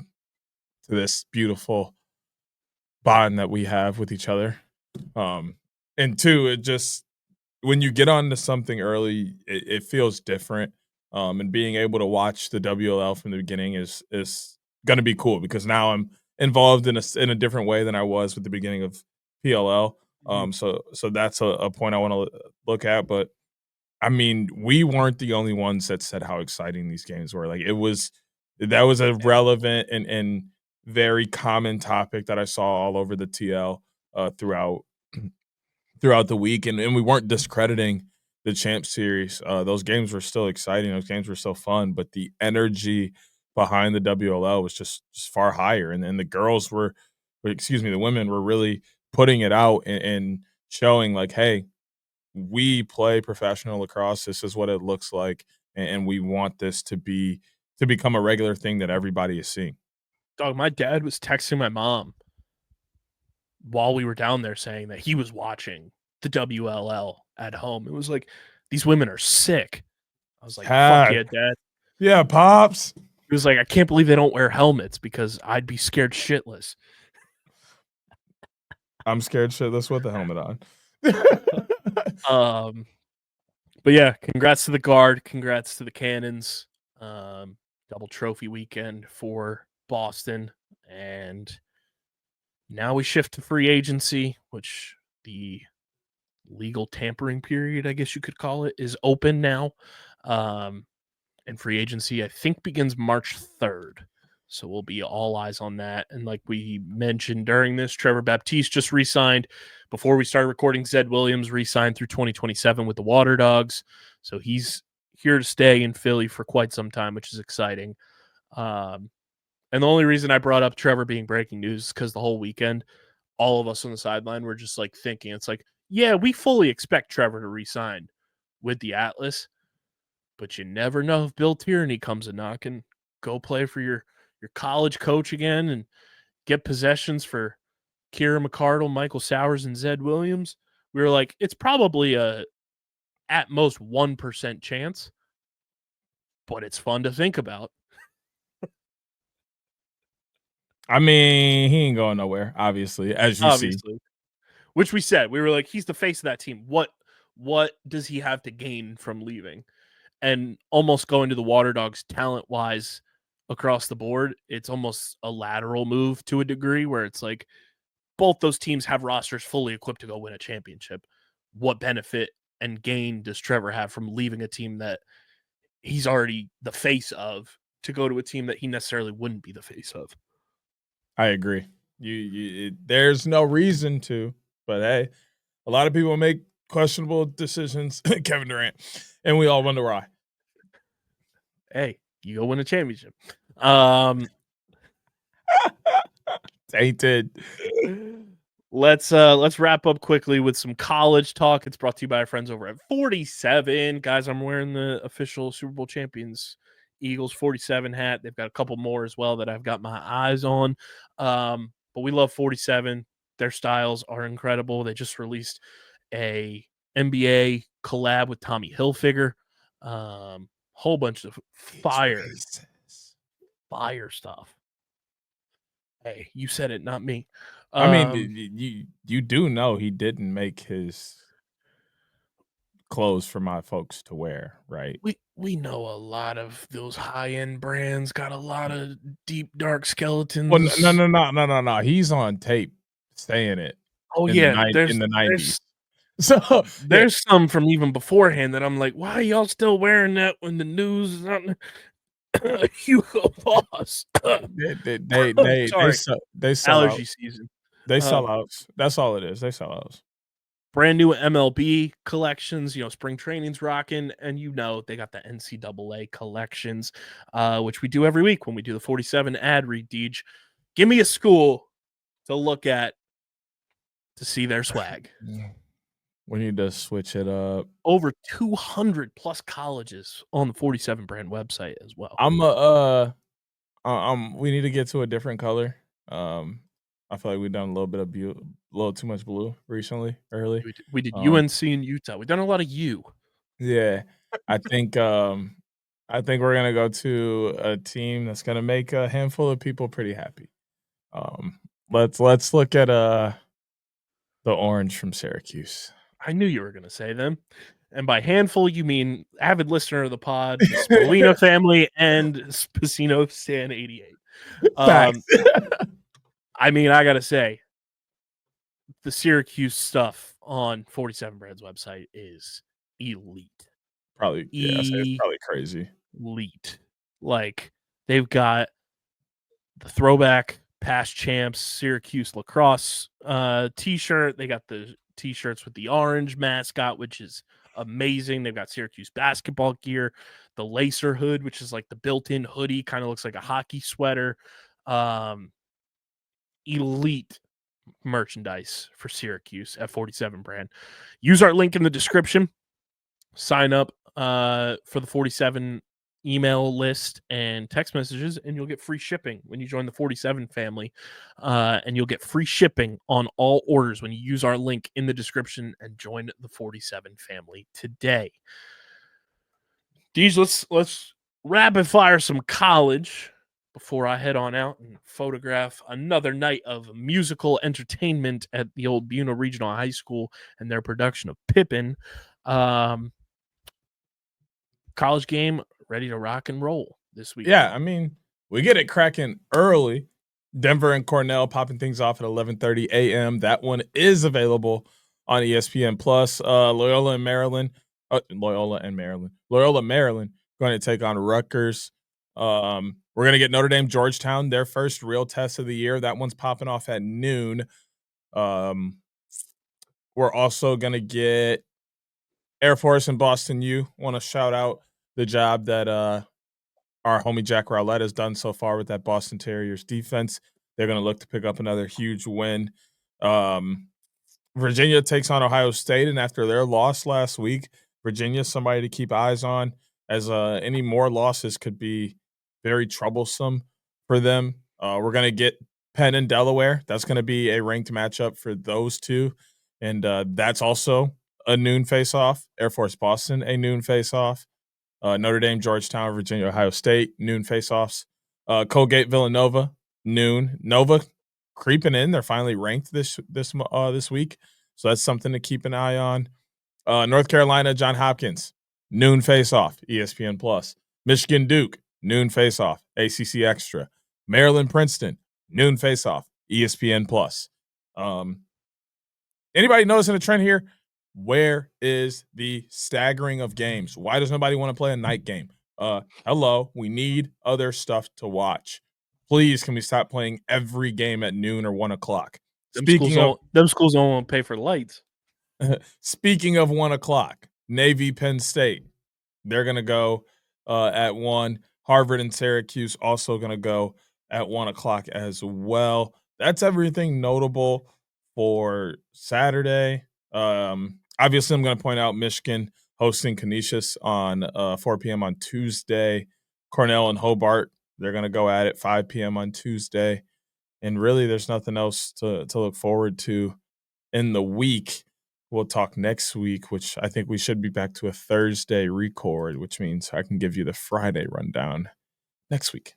to this beautiful bond that we have with each other. And two, it just, when you get onto something early, it feels different. And being able to watch the WLL from the beginning is going to be cool because now I'm involved in a different way than I was with the beginning of PLL. So that's a point I want to look at. But I mean, we weren't the only ones that said how exciting these games were. Like that was a relevant and very common topic that I saw all over the TL throughout the week, and we weren't discrediting the Champ Series. Those games were still exciting. Those games were still fun, but the energy behind the WLL was just far higher. And the girls were, the women were really putting it out and showing like, hey, we play professional lacrosse. This is what it looks like, and we want this to become a regular thing that everybody is seeing. Dog, my dad was texting my mom while we were down there saying that he was watching the WLL at home. It was like, these women are sick. I was like, fuck yeah, Dad. Yeah, Pops. He was like, I can't believe they don't wear helmets because I'd be scared shitless. I'm scared shitless with the helmet on. But yeah, congrats to the Guard. Congrats to the Cannons. Double trophy weekend for Boston. And now we shift to free agency, which the legal tampering period, I guess you could call it, is open now. And free agency, I think, begins March 3rd. So we'll be all eyes on that. And like we mentioned during this, Trevor Baptiste just re-signed. Before we started recording, Zed Williams re-signed through 2027 with the Water Dogs. So he's here to stay in Philly for quite some time, which is exciting. And the only reason I brought up Trevor being breaking news is because the whole weekend, all of us on the sideline were just like thinking, it's like, yeah, we fully expect Trevor to re-sign with the Atlas. But you never know if Bill Tierney comes a knocking. Go play for your college coach again and get possessions for Kira McCardle, Michael Sowers, and Zed Williams. We were like, it's probably a at most 1% chance, but it's fun to think about. I mean, he ain't going nowhere, obviously, as you see. Which we said. We were like, he's the face of that team. What does he have to gain from leaving? And almost going to the Water Dogs talent-wise across the board, it's almost a lateral move to a degree where it's like both those teams have rosters fully equipped to go win a championship. What benefit and gain does Trevor have from leaving a team that he's already the face of to go to a team that he necessarily wouldn't be the face of? I agree. There's no reason to, but hey, a lot of people make questionable decisions, Kevin Durant, and we all wonder why. Hey, you go win a championship. Tainted. Let's wrap up quickly with some college talk. It's brought to you by our friends over at 47. Guys, I'm wearing the official Super Bowl champions Eagles 47 hat. They've got a couple more as well that I've got my eyes on. But we love 47. Their styles are incredible. They just released a NBA collab with Tommy Hilfiger. Whole bunch of fire Faces. stuff. Hey, you said it, not me. I mean, you do know he didn't make his clothes for my folks to wear, right? we know a lot of those high-end brands got a lot of deep, dark skeletons. Well, no. He's on tape saying it. Oh, in yeah, in the 90s. So yeah, there's some from even beforehand that I'm like, "Why are y'all still wearing that when the news is on Hugo Boss?" they Sorry, sell out. allergy season. They sell outs. That's all it is. They sell outs. Brand new MLB collections, spring training's rocking, and they got the NCAA collections, which we do every week when we do the 47 ad read. Deej, give me a school to look at to see their swag. We need to switch it up. Over 200 plus colleges on the 47 brand website as well. We need to get to a different color. I feel like we've done a little bit of a little too much blue recently, early. We did UNC and Utah. We've done a lot of U. Yeah. I think we're gonna go to a team that's gonna make a handful of people pretty happy. Let's look at the orange from Syracuse. I knew you were gonna say them. And by handful, you mean avid listener of the pod, the Spolina family, and Spacino Stan 88. I mean, I gotta say, the Syracuse stuff on 47 Brand's website is elite. Probably, yeah, it's probably crazy. Elite. Like, they've got the throwback past champs Syracuse lacrosse t-shirt. They got the t-shirts with the orange mascot, which is amazing. They've got Syracuse basketball gear, the lacer hood, which is like the built-in hoodie, kind of looks like a hockey sweater. Elite merchandise for Syracuse at 47 brand. Use our link in the description. Sign up for the 47 email list and text messages, and you'll get free shipping when you join the 47 family. And you'll get free shipping on all orders when you use our link in the description and join the 47 family today. These let's rapid fire some college before I head on out and photograph another night of musical entertainment at the old Buena Regional High School and their production of Pippin. College game ready to rock and roll this week. Yeah, I mean, we get it cracking early. Denver and Cornell popping things off at 11:30 a.m. That one is available on ESPN Plus. Loyola, Maryland going to take on Rutgers. We're going to get Notre Dame, Georgetown, their first real test of the year. That one's popping off at noon. We're also going to get Air Force and Boston U. Want to shout out the job that our homie Jack Rowlett has done so far with that Boston Terriers defense. They're going to look to pick up another huge win. Virginia takes on Ohio State, and after their loss last week, Virginia somebody to keep eyes on, as any more losses could be very troublesome for them. We're going to get Penn and Delaware. That's going to be a ranked matchup for those two, and that's also a noon face-off. Air Force Boston, a noon face-off. Notre Dame, Georgetown, Virginia, Ohio State, noon face-offs. Colgate, Villanova, noon. Nova creeping in. They're finally ranked this week, so that's something to keep an eye on. North Carolina, John Hopkins, noon face-off, ESPN Plus. Michigan, Duke, noon face-off, ACC Extra. Maryland, Princeton, noon face-off, ESPN Plus. Anybody noticing a trend here? Where is the staggering of games? Why does nobody want to play a night game? Hello, we need other stuff to watch. Please, can we stop playing every game at noon or 1 o'clock? Them schools don't want to pay for the lights. Speaking of 1 o'clock, Navy, Penn State, they're going to go at 1. Harvard and Syracuse also going to go at 1 o'clock as well. That's everything notable for Saturday. Obviously, I'm going to point out Michigan hosting Canisius on 4 p.m. on Tuesday. Cornell and Hobart, they're going to go at it 5 p.m. on Tuesday. And really, there's nothing else to look forward to in the week. we'll talk next week, which I think we should be back to a Thursday record, which means I can give you the Friday rundown next week.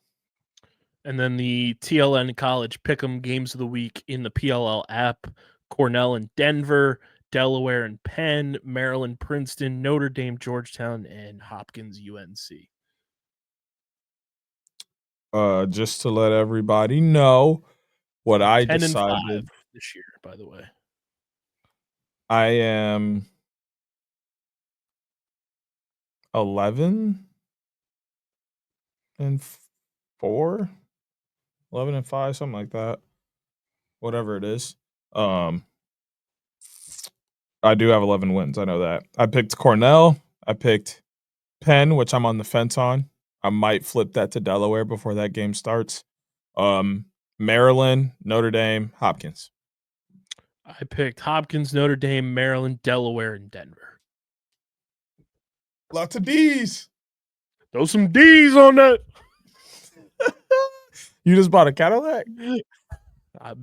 And then the TLN College Pick'em games of the week in the PLL app: Cornell and Denver, Delaware and Penn, Maryland, Princeton, Notre Dame, Georgetown, and Hopkins, UNC. Just to let everybody know what I 10 decided. and 5 this year, by the way. I am 11 and 4, 11 and 5, something like that. Whatever it is. I do have 11 wins. I know that. I picked Cornell. I picked Penn, which I'm on the fence on. I might flip that to Delaware before that game starts. Maryland, Notre Dame, Hopkins. I picked Hopkins, Notre Dame, Maryland, Delaware, and Denver. Lots of D's. Throw some D's on that. You just bought a Cadillac?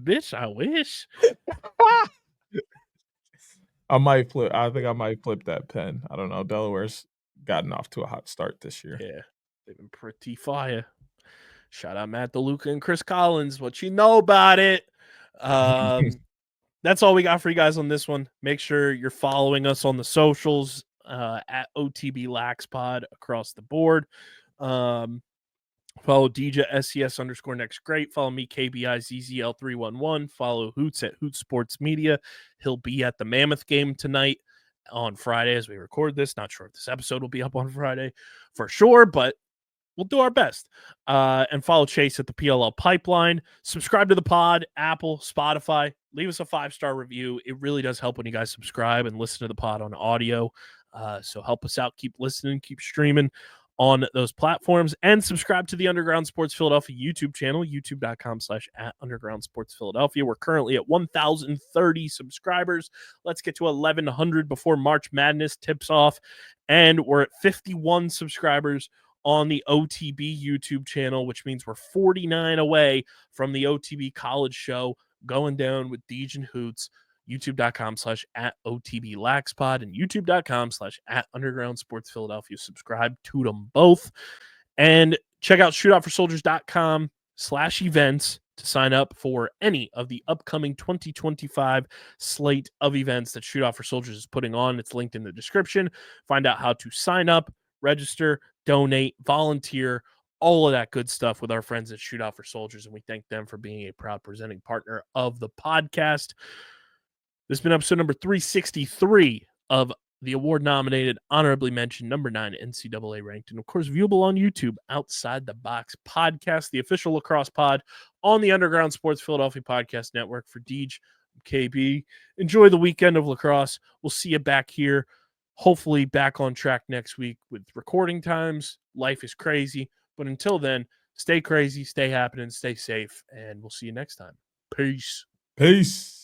Bitch, I wish. I might flip. I think I might flip that Penn. I don't know. Delaware's gotten off to a hot start this year. Yeah, they've been pretty fire. Shout out Matt DeLuca and Chris Collins. What you know about it? That's all we got for you guys on this one. Make sure you're following us on the socials at OTB LaxPod across the board. Follow DJ SCS_next great. Follow me, KBIZZL311. Follow Hoots at Hoot Sports Media. He'll be at the Mammoth game tonight on Friday as we record this. Not sure if this episode will be up on Friday for sure, but we'll do our best. And follow Chase at the PLL Pipeline. Subscribe to the pod, Apple, Spotify. Leave us a 5-star review. It really does help when you guys subscribe and listen to the pod on audio. So help us out. Keep listening. Keep streaming on those platforms. And subscribe to the Underground Sports Philadelphia YouTube channel, youtube.com/@Underground Sports Philadelphia. We're currently at 1,030 subscribers. Let's get to 1,100 before March Madness tips off. And we're at 51 subscribers on the OTB YouTube channel, which means we're 49 away from the OTB College Show going down with Deej and Hoots. youtube.com/@OTB LaxPod and youtube.com/@Underground Sports Philadelphia. Subscribe to them both. And check out shootoutforsoldiers.com/events to sign up for any of the upcoming 2025 slate of events that Shootout for Soldiers is putting on. It's linked in the description. Find out how to sign up, register, donate, volunteer, all of that good stuff with our friends at Shootout for Soldiers, and we thank them for being a proud presenting partner of the podcast. This has been episode number 363 of the award-nominated, honorably mentioned, number 9 NCAA ranked, and of course, viewable on YouTube, Outside the Box Podcast, the official lacrosse pod on the Underground Sports Philadelphia Podcast Network. For Deej, KB, enjoy the weekend of lacrosse. We'll see you back here, hopefully back on track next week with recording times. Life is crazy. But until then, stay crazy, stay happening, stay safe, and we'll see you next time. Peace. Peace.